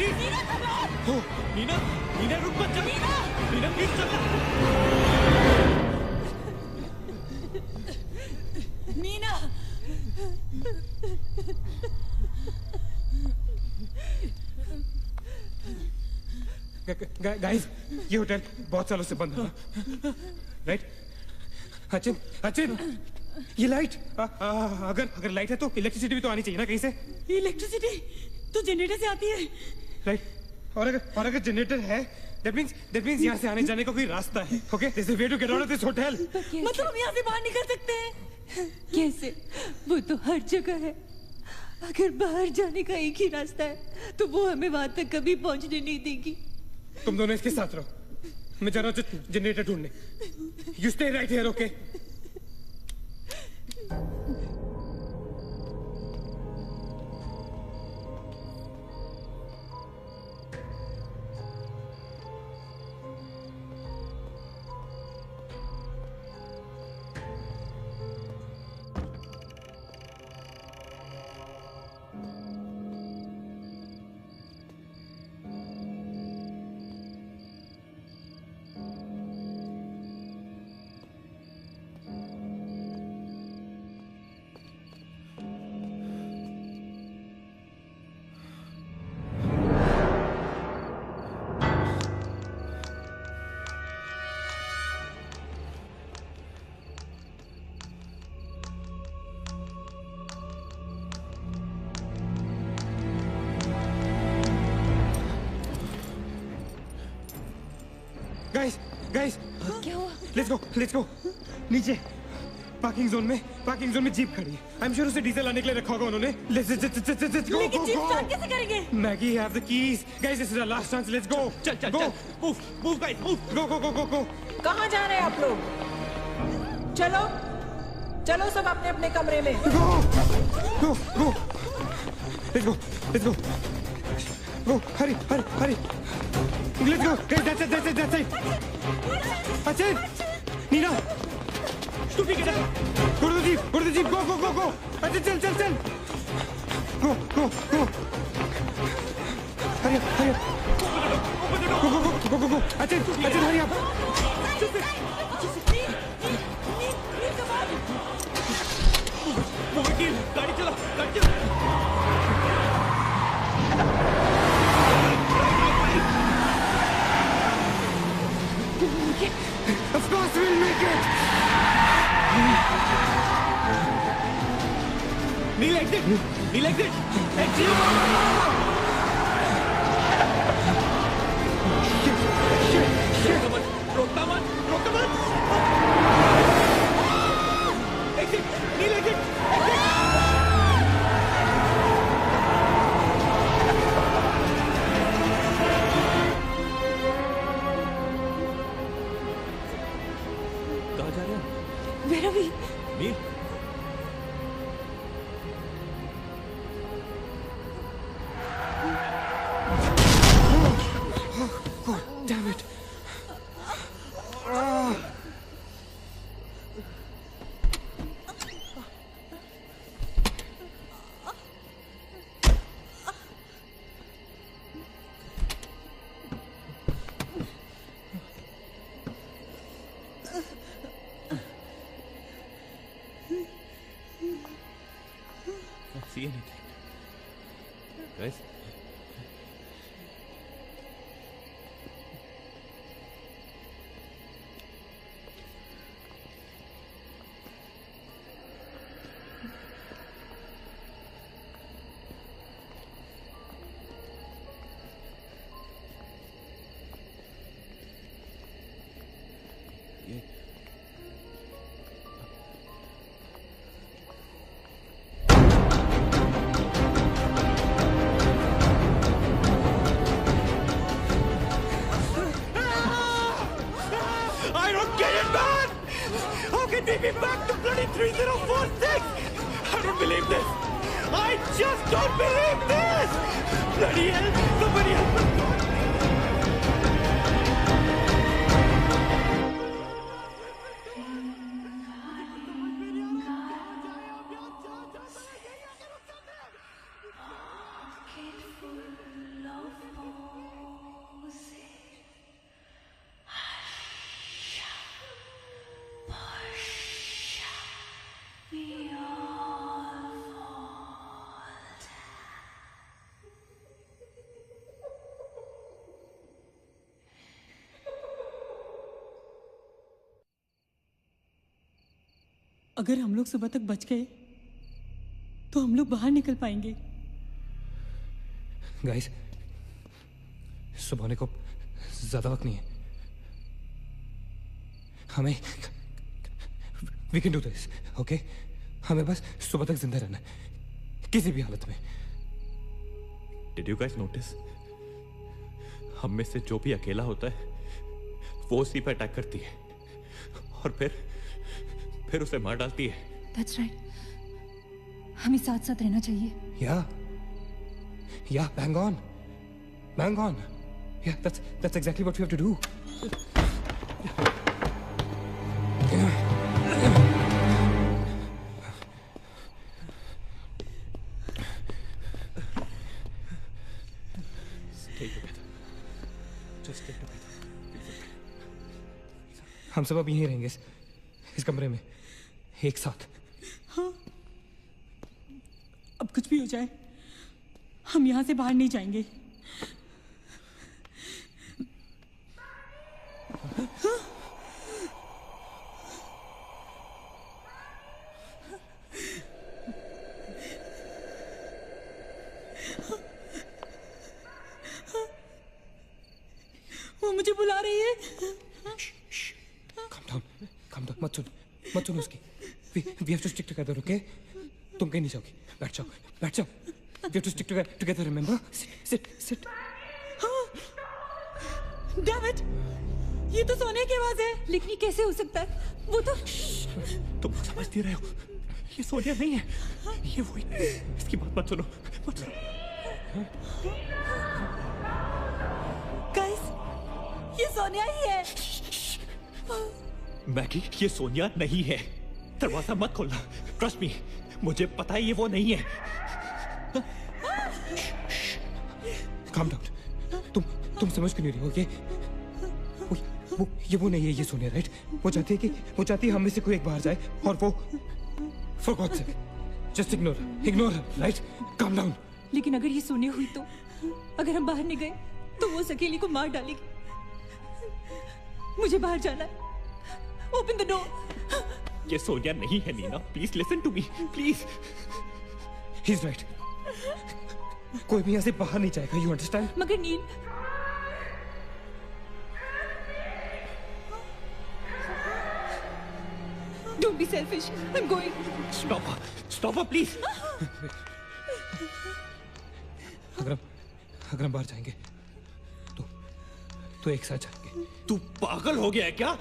Please Neena Neena रुक मत जा Neena please चल Meena guys ये hotel बहुत सालों से बंद है राइट अचिन अचिन ये लाइट अगर लाइट है तो इलेक्ट्रिसिटी भी तो आनी चाहिए ना कहीं से इलेक्ट्रिसिटी तो जनरेटर से आती है राइट और अगर जनरेटर है दैट मींस यहाँ से आने जाने का कोई रास्ता है okay this is way to get out of this hotel मतलब हम यहाँ से बाहर निकल सकते हैं कैसे? वो तो हर जगह है। अगर बाहर जाने का एक ही रास्ता है तो वो हमें वहां तक कभी पहुंचने नहीं देगी। तुम दोनों इसके साथ रहो मैं जा रहा हूँ जनरेटर ढूंढने you stay right here okay guys क्या हुआ? लेट्स गो नीचे पार्किंग जोन में जीप खड़ी है आई एम श्योर उसे डीजल लाने के लिए रखा होगा उन्होंने लेट्स गो लेकिन जीप स्टार्ट कैसे करेंगे Maggie have the keys guys this is our last chance let's go चल मूव गाइस मूव गो कहाँ जा रहे हैं आप लोग चलो सब अपने अपने कमरे में go let's go Hari let's go guys that's it Achin Nina stupid get up go to the jeep go Achin चल go hurry up go Achin hurry up वकील गाड़ी चला Of course we'll make it! Kneel exit! Exit! Shit! रोकता मत! Exit! Kneel exit! Where are we? Nil Damn it! see anything. Guys? Take me back to bloody 3046! I don't believe this! I just don't believe this! Bloody hell! Somebody help us! अगर हम लोग सुबह तक बच गए तो हम लोग बाहर निकल पाएंगे। गाइस, सुबह होने को ज्यादा वक्त नहीं है। हमें we can do this, okay? हमें बस सुबह तक जिंदा रहना है, किसी भी हालत में। Did you guys notice? हम में से जो भी अकेला होता है वो उसी पर अटैक करती है और फिर उसे मार डालती है। That's right. हमें साथ साथ रहना चाहिए। Yeah, bang on. Yeah, that's exactly what we have to do. Stay together. Just stay together. हम सब अब यहीं रहेंगे इस कमरे में एक साथ। हाँ, अब कुछ भी हो जाए हम यहाँ से बाहर नहीं जाएंगे। वो मुझे बुला रही है। Calm down, मत सुन उसकी। We have to stick together, okay? तुम कहीं नहीं जाओगी, बैठ जाओ। We have to stick together, remember? Sit. Damn it! ये तो सोने की आवाज है, लेकिन ये कैसे हो सकता है? वो तो तुम समझ नहीं रहे हो, ये सोनिया नहीं है, ये वही। इसकी बात मत सुनो। गाइस, ये सोनिया ही है। मैगी, ये सोनिया नहीं है। दरवाजा मत खोलना। ट्रस्ट मी, मुझे पता है ये वो नहीं है। Calm down. तुम समझ क्यों नहीं रही हो? वो नहीं है, ये सोनिया, राइट? वो चाहती है हम में से कोई एक बाहर जाए और वो for God's sake, just ignore her, right? Calm down. लेकिन अगर ये सोनिया हुई तो अगर हम बाहर नहीं गए तो वो सकेली को मार डालेगी। मुझे बाहर जाना है। Open the door. ये सोनिया नहीं है Neena. Please listen to me, please. He's right. कोई भी यहाँ से बाहर नहीं जाएगा, you understand? मगर नील, don't be selfish. I'm going. Stop her, please. अगर हम बाहर जाएंगे तो एक साथ जाएंगे। तू पागल हो गया है क्या?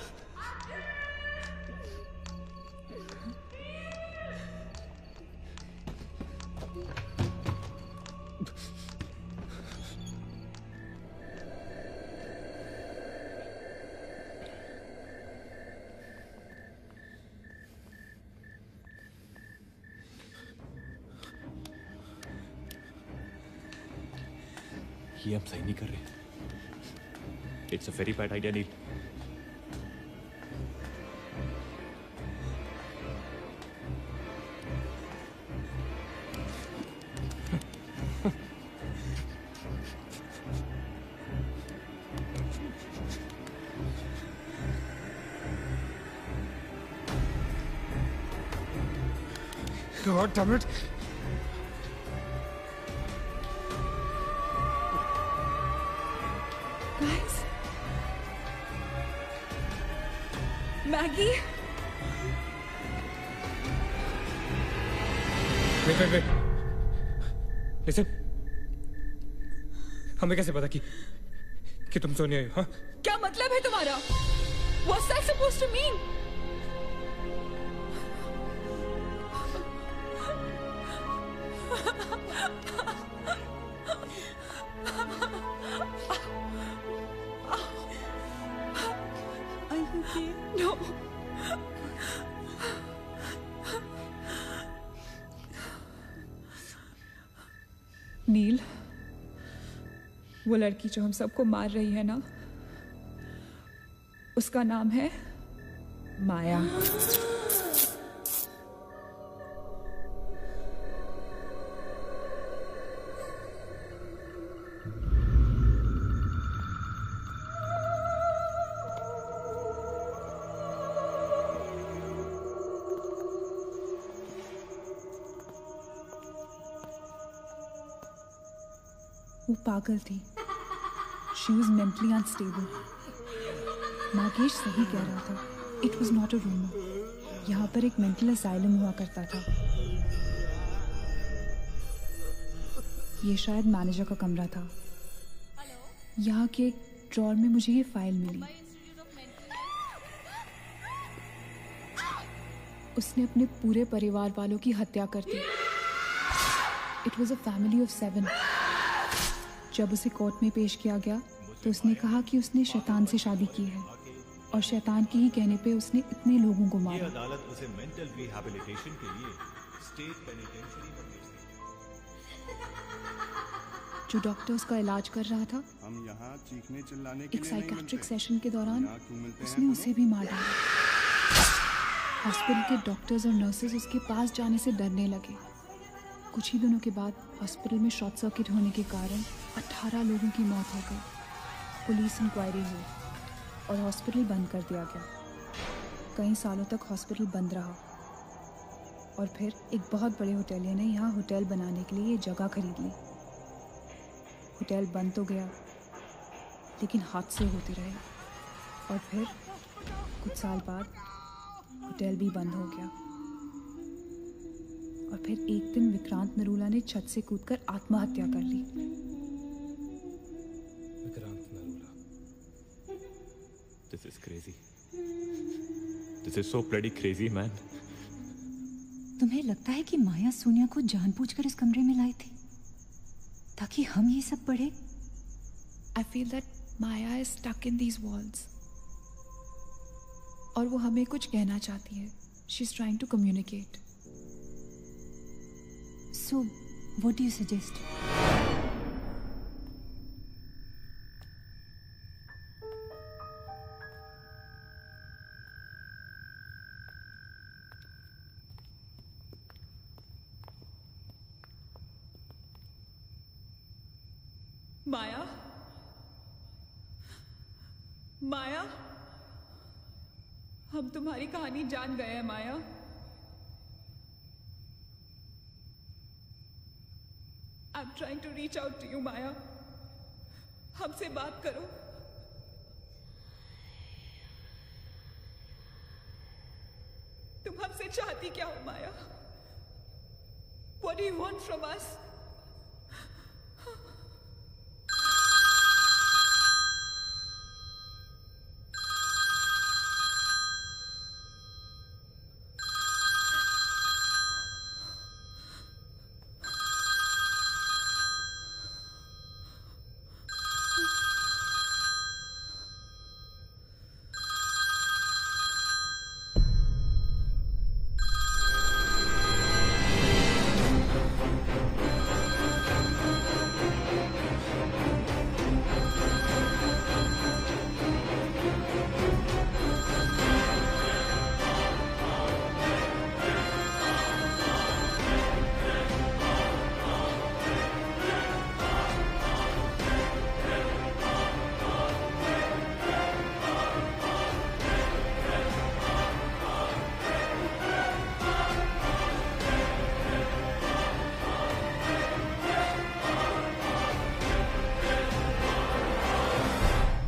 ये हम सही नहीं कर रहे। It's a very bad idea Neel. God damn it. Guys. Maggie. Wait. Listen. हमें कैसे पता कि तुम सोनिया हो? हाँ? क्या मतलब है तुम्हारा? What's that supposed to mean? No. नील, वो लड़की जो हम सबको मार रही है ना, उसका नाम है माया। वो पागल थी। She was mentally unstable. Nagesh सही कह रहा था। It was not a rumour. यहाँ पर एक मेंटल असाइलम हुआ करता था। ये शायद मैनेजर का कमरा था। यहाँ के एक ड्रॉर में मुझे ये फाइल मिली। उसने अपने पूरे परिवार वालों की हत्या कर दी। It was a family of 7। जब उसे कोर्ट में पेश किया गया तो उसने कहा कि उसने शैतान से शादी की है और शैतान के ही कहने पे उसने इतने लोगों को मारा। अदालत उसे मेंटल रिहैबिलिटेशन के लिए स्टेट पेनिटेंशियरी में भेज देगी। जो डॉक्टर उसका इलाज कर रहा था, हम यहाँ चीखने चिल्लाने के एक लिए नहीं साइकेट्रिक मिलते। सेशन के दौरान यहाँ क्यों मिलते हैं उसने उसे भी मार डाला। हॉस्पिटल के डॉक्टर्स और नर्सेज उसके पास जाने से डरने लगे। कुछ ही दिनों के बाद हॉस्पिटल में शॉर्ट सर्किट होने के कारण 18 लोगों की मौत हो गई। पुलिस इंक्वायरी हुई और हॉस्पिटल बंद कर दिया गया। कई सालों तक हॉस्पिटल बंद रहा और फिर एक बहुत बड़े होटलियर ने यहाँ होटल बनाने के लिए ये जगह खरीद ली। होटल बंद तो गया लेकिन हादसे होते रहे और फिर कुछ साल बाद होटल भी बंद हो गया। और फिर एक दिन विक्रांत नरूला ने छत से कूदकर आत्महत्या कर ली। Vikrant Narula. This is crazy. This is so bloody crazy, man. तुम्हें लगता है कि माया सोनिया को जानबूझकर इस कमरे में लाई थी ताकि हम ये सब पढ़े? I feel that Maya is stuck in these walls. और वो हमें कुछ कहना चाहती है। She's trying to communicate. So, what do you suggest? माया, माया, हम तुम्हारी कहानी जान गए हैं माया। I'm trying to reach out to you, माया। हमसे बात करो। तुम हमसे चाहती क्या हो माया? What do you want from us?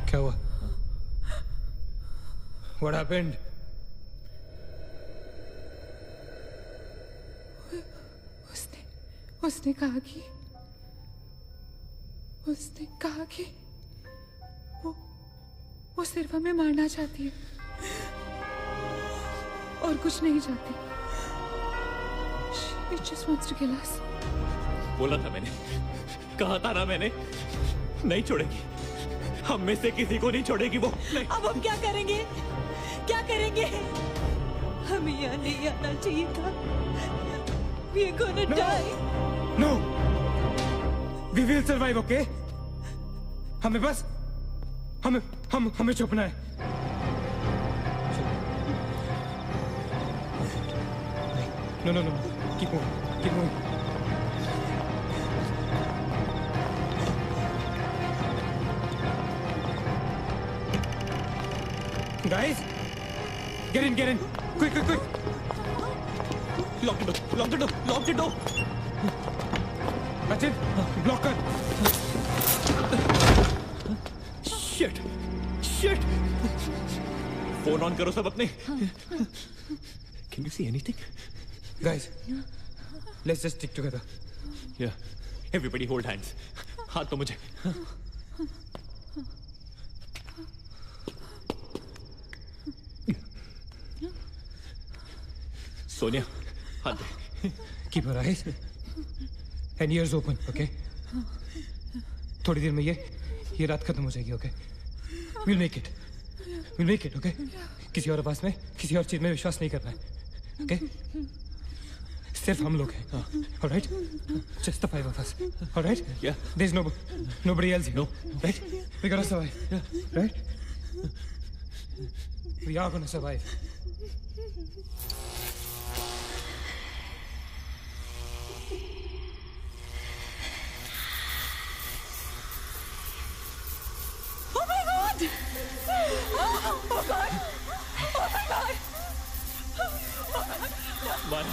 क्या हुआ? What happened? उसने कहा कि वो सिर्फ हमें मारना चाहती है और कुछ नहीं चाहती। She just wants to kill us. बोला था मैंने, कहा था ना मैंने, नहीं छोड़ेगी, हम में से किसी को नहीं छोड़ेगी वो। नहीं। अब हम क्या करेंगे? क्या करेंगे? हमें यहाँ नहीं आना चाहिए था। We are gonna die. No. We will survive, okay? हमें बस हमें छुपना है। No. Keep moving. Guys, get in. Quick. Lock the door. Achin, block कर। Shit. Phone on करो सब अपने। Can you see anything? Guys, let's just stick together. Yeah. Everybody hold hands. हाथ तो मुझे। सोनिया, हाथ दे। Keep your eyes and ears open, okay? थोड़ी देर में ये रात खत्म हो जाएगी, okay? We'll make it, okay? किसी और आवाज में, किसी और चीज में विश्वास नहीं करना है, okay? सिर्फ हम लोग हैं, all right? Just the 5 of us, all right? Yeah. There's nobody else here, no, right? We gotta survive, right? We are gonna survive. Oh my God! Oh God! Oh my God! Mara,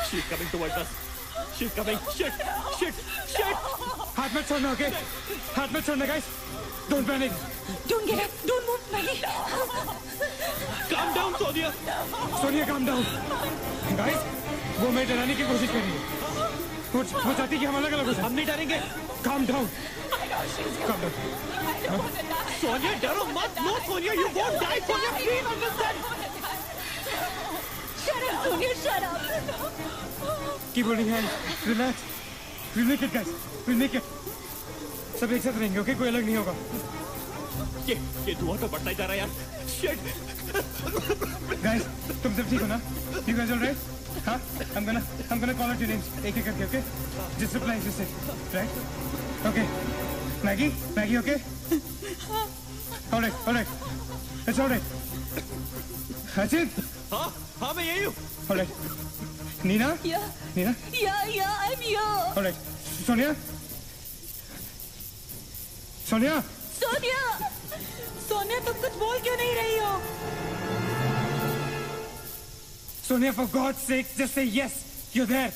she's coming towards us. She's coming. Shit! हाथ मत छोड़ना, okay? हाथ मत छोड़ना, guys. Don't panic. Don't get up. Don't move, Maggie. Calm down, Sonia. Sonia, calm down. Guys, वो मैं डराने की कोशिश कर रही है। वो चाहती कि हम अलग हो जाएं। हम नहीं डरेंगे। Calm down. Calm down. Sonia, डरो मत। No, Sonia, you won't die. Sonia, please understand. Shut up, Sonia. Shut up. Keep holding hands. Relax. We'll make it, guys. We'll make it. सब एक साथ रहेंगे, okay? कोई अलग नहीं होगा। ये धुआं तो बढ़ता ही जा रहा है यार। Shit. Guys, तुम सब ठीक हो ना? You guys all right? हाँ? I'm gonna call out your names एक करके, okay? Just reply, just say, right? Okay. Maggie, okay? All right. It's all right. Achin? हाँ, मैं यही हूँ। All right. Nina? Yeah. Nina? Yeah, I'm here. All right. Sonia? Sonia, तुम कुछ बोल क्यों नहीं रही हो? Sonia, for God's sake, just say yes. You're there.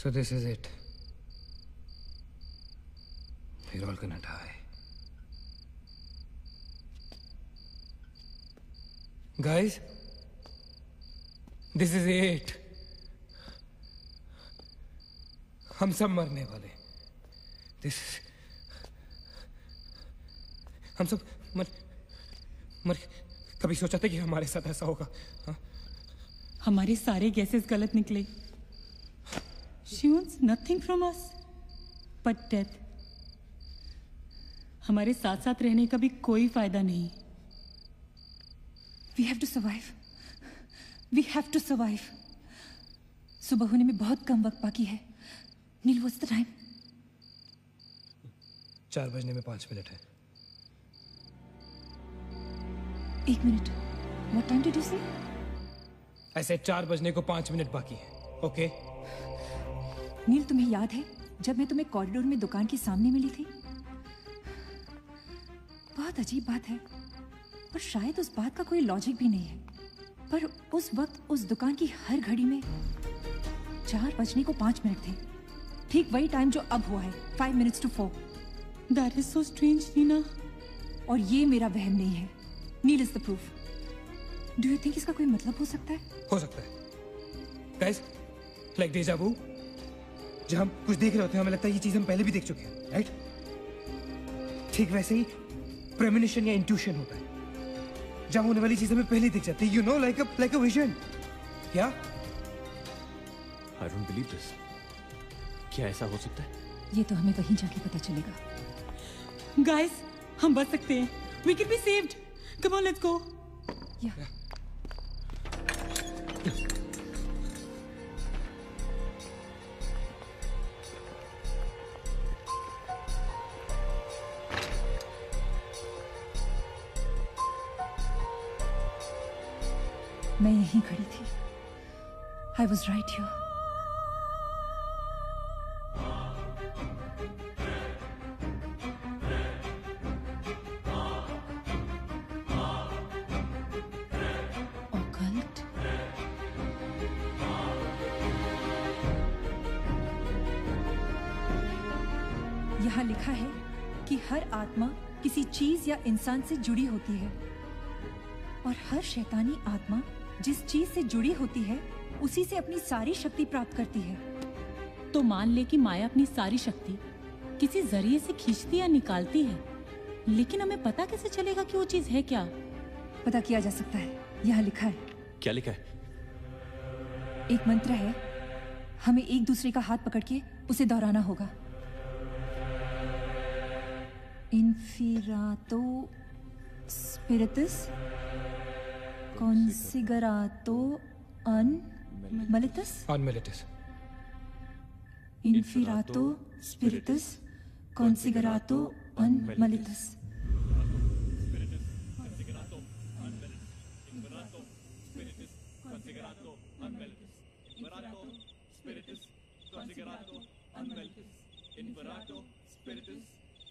So this is it. We're all gonna die. Guys, this is it. हम सब मरने वाले। हम सब मर कभी सोचा था कि हमारे साथ ऐसा होगा? हाँ? हमारे सारे गैसेस गलत निकले। She wants nothing from us but death. हमारे साथ साथ रहने का भी कोई फायदा नहीं। We have to survive. We have to survive. सुबह होने में बहुत कम वक्त बाकी है। नील, what's the time? 4 बजने में 5 मिनट है। 1 minute. What time did you say? ऐसे 4 बजने को 5 मिनट बाकी है. ओके? नील, तुम्हें याद है जब मैं तुम्हें कॉरिडोर में दुकान के सामने मिली थी? बहुत अजीब बात है, और शायद उस बात का कोई लॉजिक भी नहीं है, पर उस वक्त उस दुकान की हर घड़ी में 4 बजने को 5 मिनट थे. ठीक वही टाइम जो अब हुआ है, 5 minutes to 4. That is so strange, Neena. और ये मेरा वहम नहीं है. Neel is the proof. Do you think इसका कोई मतलब हो सकता है? हो सकता है. गाइस, लाइक डेजा वू, जब हम कुछ देख रहे होते हैं हमें लगता है ये चीज हम पहले भी देख चुके हैं, राइट? ठीक वैसे ही प्रेमोनिशन या इंट्यूशन होता है, जहां होने वाली चीज हमें पहले ही दिख जाती है. You know, like a vision. क्या? I don't believe this. क्या ऐसा हो सकता है? ये तो हमें वहीं जाके पता चलेगा. Guys, हम बच सकते हैं. We can be saved. Come on, let's go. Yeah. मैं यहीं खड़ी थी. I was right here. Occult? यहाँ लिखा है कि हर आत्मा किसी चीज या इंसान से जुड़ी होती है, और हर शैतानी आत्मा जिस चीज से जुड़ी होती है उसी से अपनी सारी शक्ति प्राप्त करती है. तो मान ले कि माया अपनी सारी शक्ति किसी जरिए से खींचती या निकालती है, लेकिन हमें पता कैसे चलेगा कि वो चीज है क्या? पता किया जा सकता है. यहाँ लिखा है. क्या लिखा है? एक मंत्र है, हमें एक दूसरे का हाथ पकड़ के उसे दोहराना होगा. इन्फिरातो स्पिरिटस कॉन्सिगरातो अनमिलिटस. अनमिलिटस. इन्फिरातो स्पिरिटस कॉन्सिगरातो अनमिलिटस. Inferato spiritus consigrato unmeritus. Inferato spiritus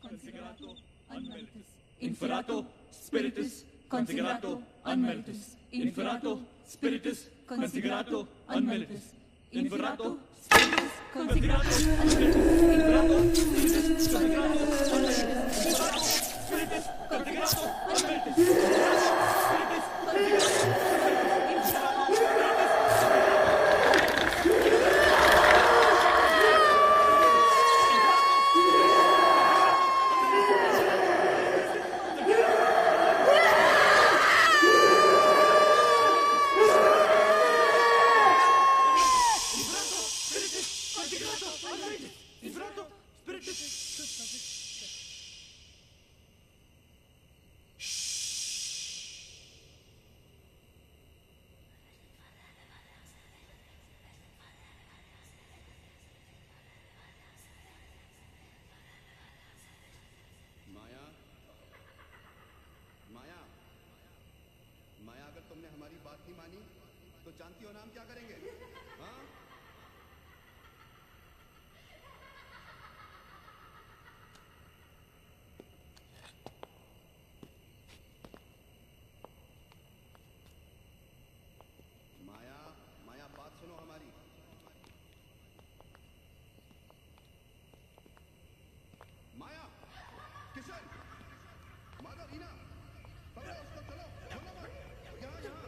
consigrato unmeritus. Inferato spiritus consigrato unmeritus. Inferato spiritus consigrato unmeritus. Inferato spiritus consigrato unmeritus. Spiritus तुमने हमारी बात नहीं मानी तो जानती हो ना हम क्या करेंगे? हाँ? माया, माया बात सुनो हमारी. माया, किशन, माधव, रीना, पकड़ो उसको, चलो, बोलो मत. यहाँ यहाँ.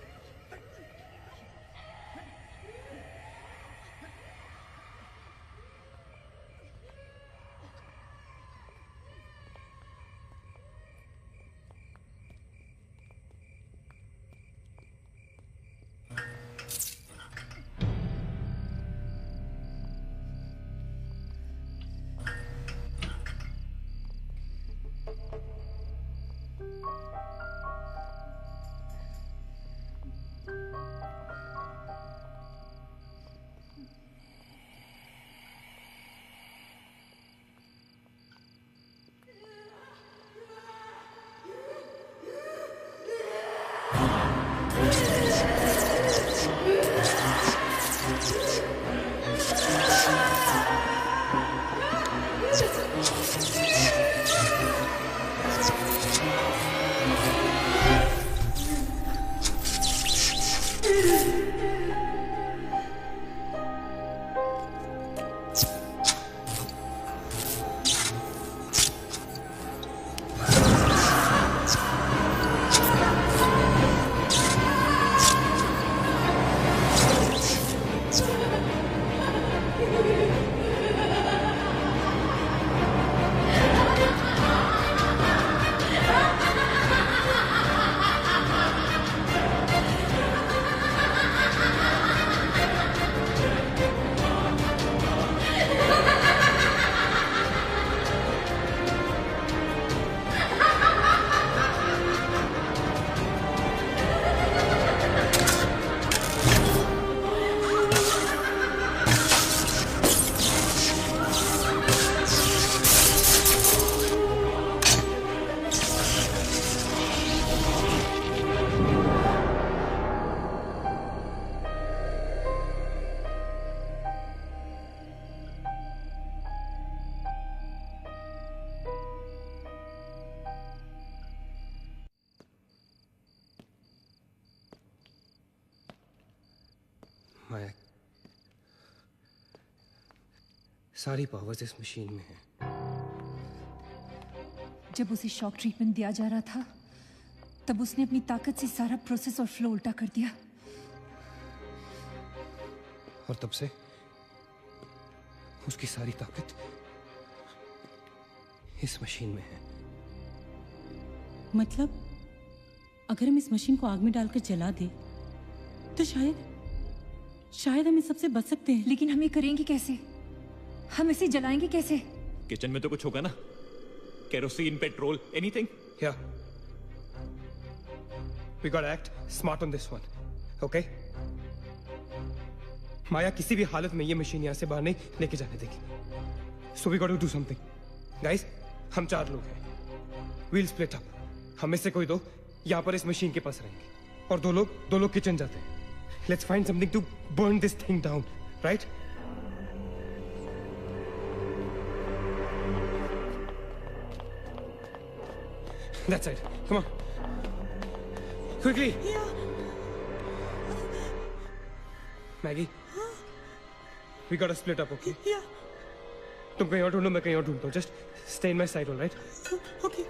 माया, सारी पावर्स इस मशीन में है। जब उसे शॉक ट्रीटमेंट दिया जा रहा था तब उसने अपनी ताकत से सारा प्रोसेस और फ्लो उल्टा कर दिया। और तब से उसकी सारी ताकत इस मशीन में है। मतलब अगर हम इस मशीन को आग में डालकर जला दे तो शायद हम इस सबसे बच सकते हैं। लेकिन हम ये करेंगे कैसे? हम इसे जलाएंगे कैसे? किचन में तो कुछ होगा ना, kerosene, petrol, anything. Yeah. We gotta act smart on this one, okay? माया किसी भी हालत में ये मशीन यहाँ से बाहर नहीं लेके जाने देगी। So we gotta do something. Guys, हम 4 लोग हैं। We'll split up. हम में से कोई 2 यहाँ पर इस मशीन के पास रहेंगे और 2 लोग किचन जाते हैं। Let's find something to burn this thing down, right? That side. Come on. Quickly. Yeah. Maggie. We gotta split up, okay? Yeah. तुम कहीं और ढूंढो, मैं कहीं और ढूंढता हूँ. Just stay in my side, all right? Okay.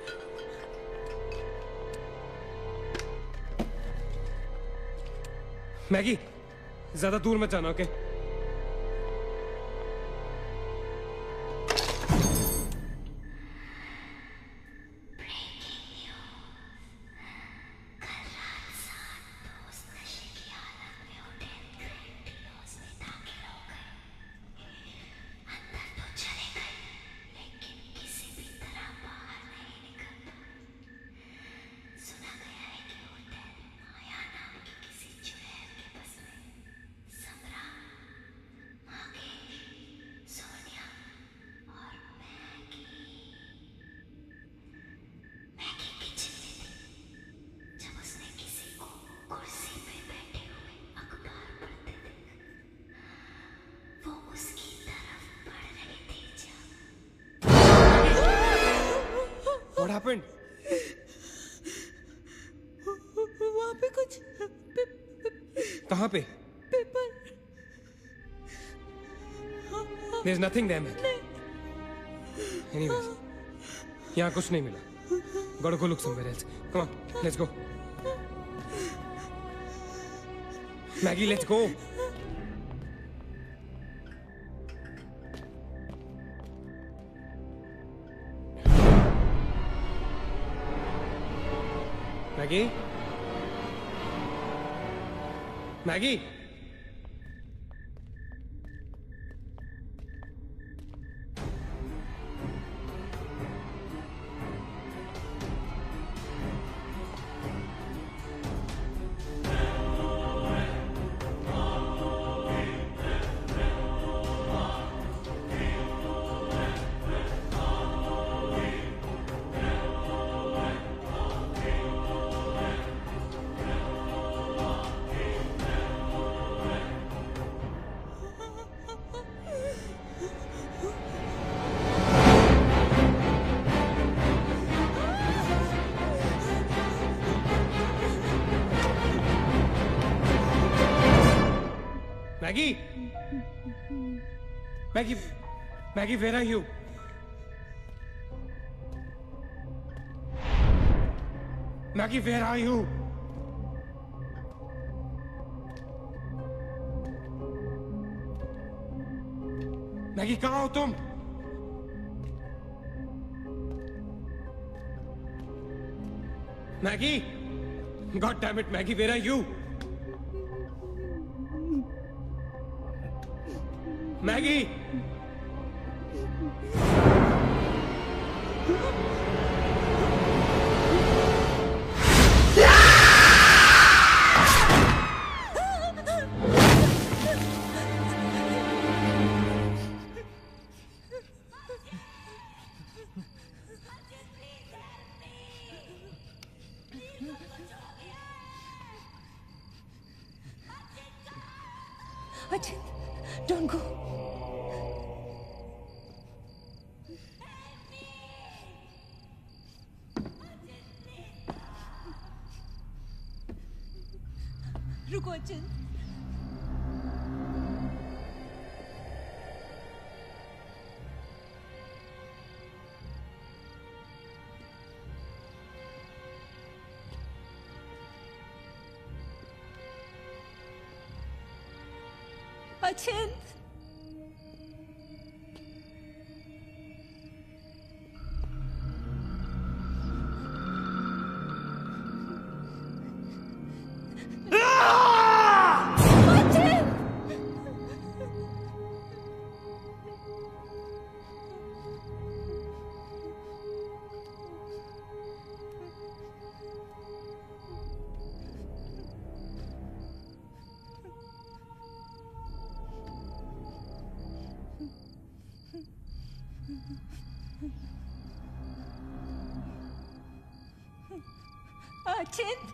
Maggie, ज्यादा दूर मत जाना, okay? What happened? वहाँ पे कुछ कहाँ पे? Paper. There's nothing there, man. Anyways, यहाँ कुछ नहीं मिला. Gotta go look somewhere else. Come on, let's go. Maggie, let's go. Maggie? Maggie? Maggie? Maggie, where are you? Maggie, where are you? Maggie, कहाँ हो तुम? Maggie? God damn it, Maggie, where are you? Maggie! Ajit, don't go. रुको अचिंत। अचिंत अचिंत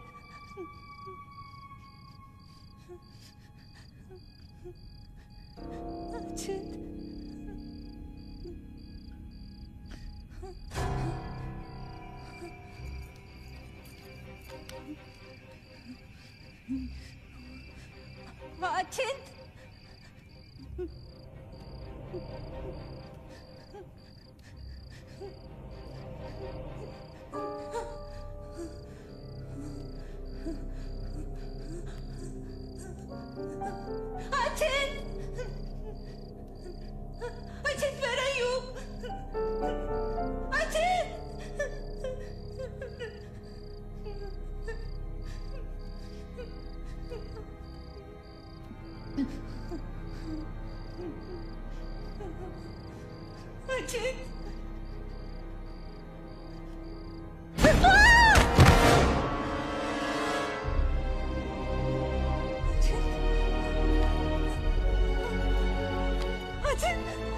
अचिंत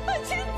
अचिंत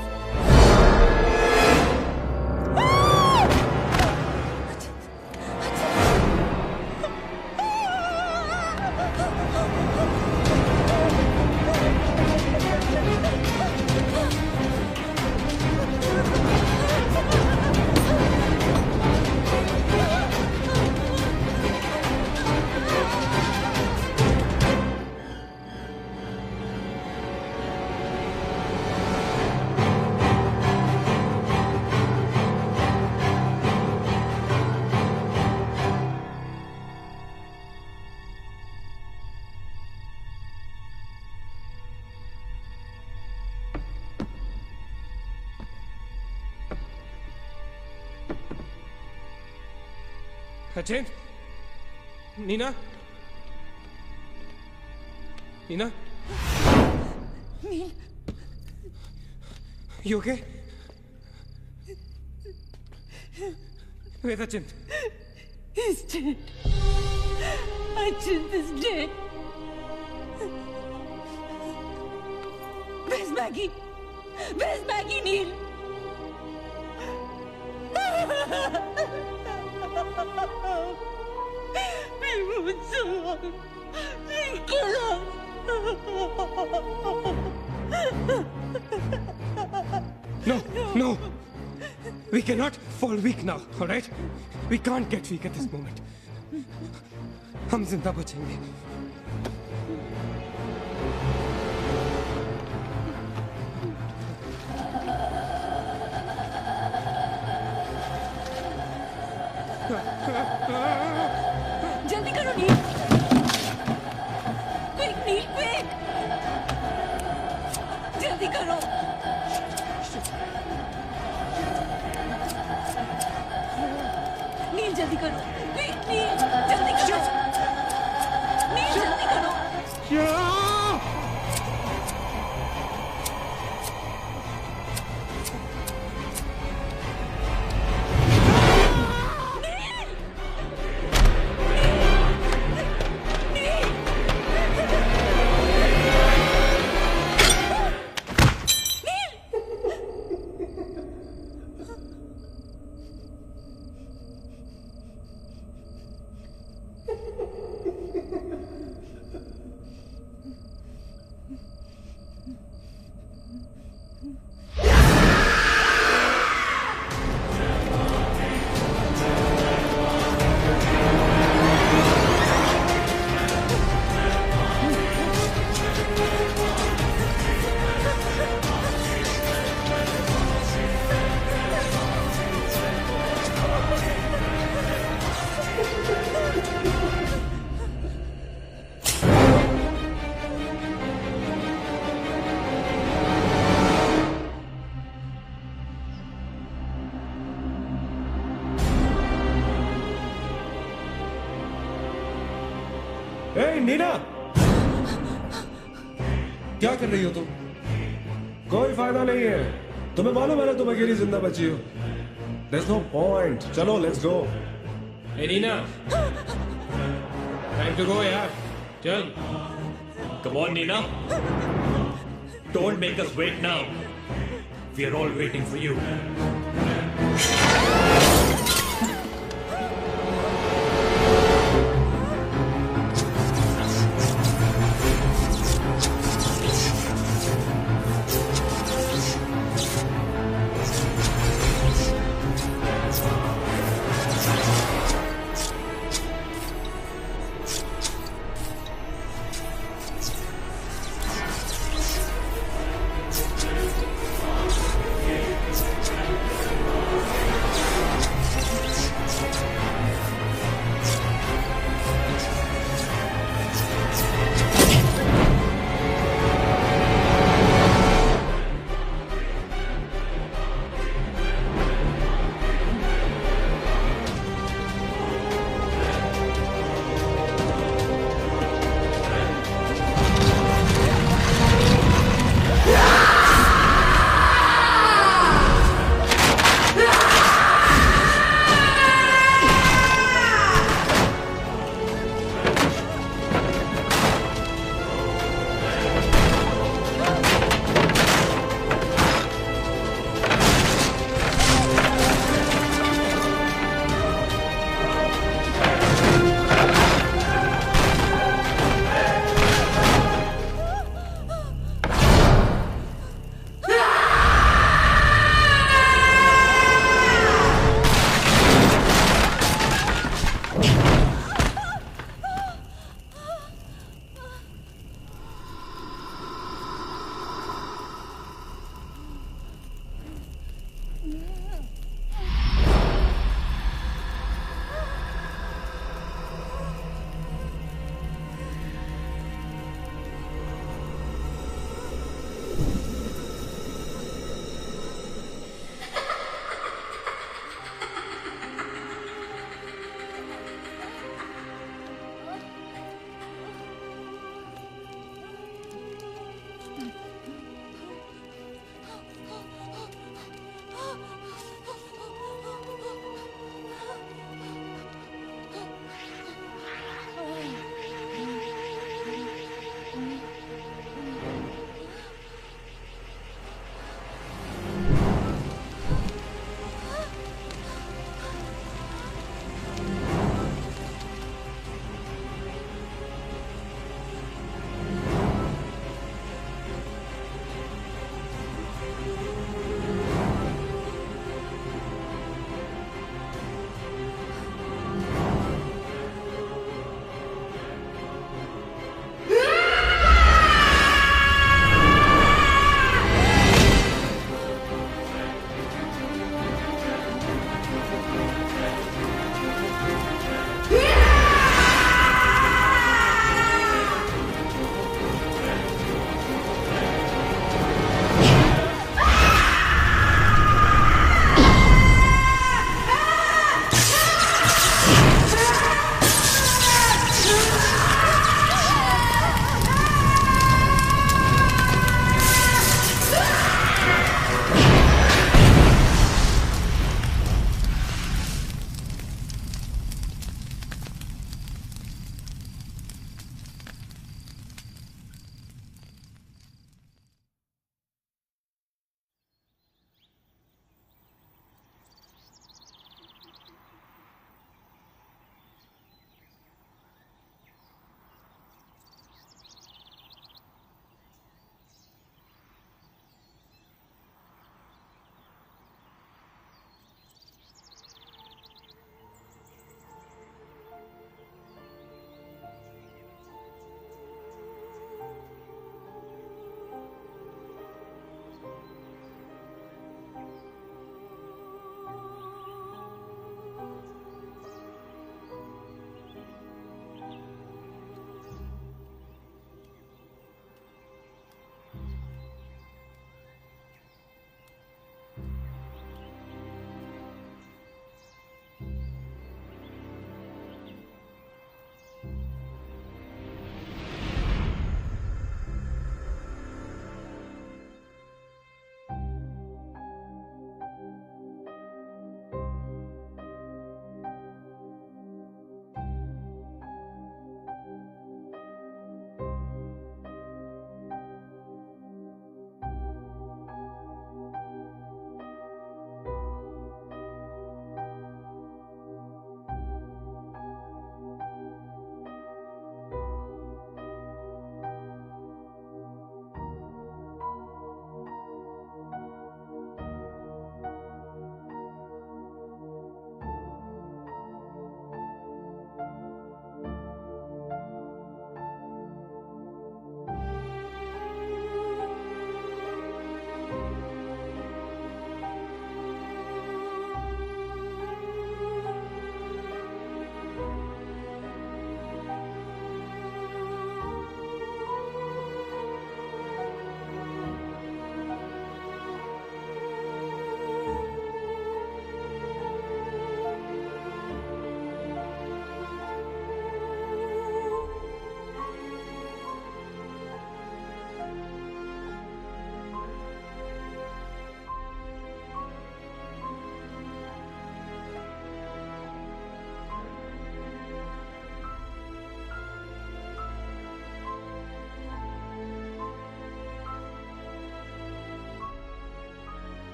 अचिंत नीना नीना नील You okay? Where's Achint? He's dead. Achint is dead. Where's Maggie? Where's Maggie, Neil? We moved so long. Kill him. No. We cannot fall weak now, all right? We can't get weak at this moment. हम जिंदा बचेंगे. जल्दी करो नील. Quick, नील, quick. जल्दी करो. नील जल्दी करो. Quick, नील जल्दी करो. नील जल्दी करो. ए नीना, क्या कर रही हो तुम? कोई फायदा नहीं है, तुम्हें मालूम है ना तुम अकेली जिंदा बची हो। There's no point. चलो let's go. Hey Nina, time to go यार, चल. Come on, Nina. Don't make us wait now. We are all waiting for you.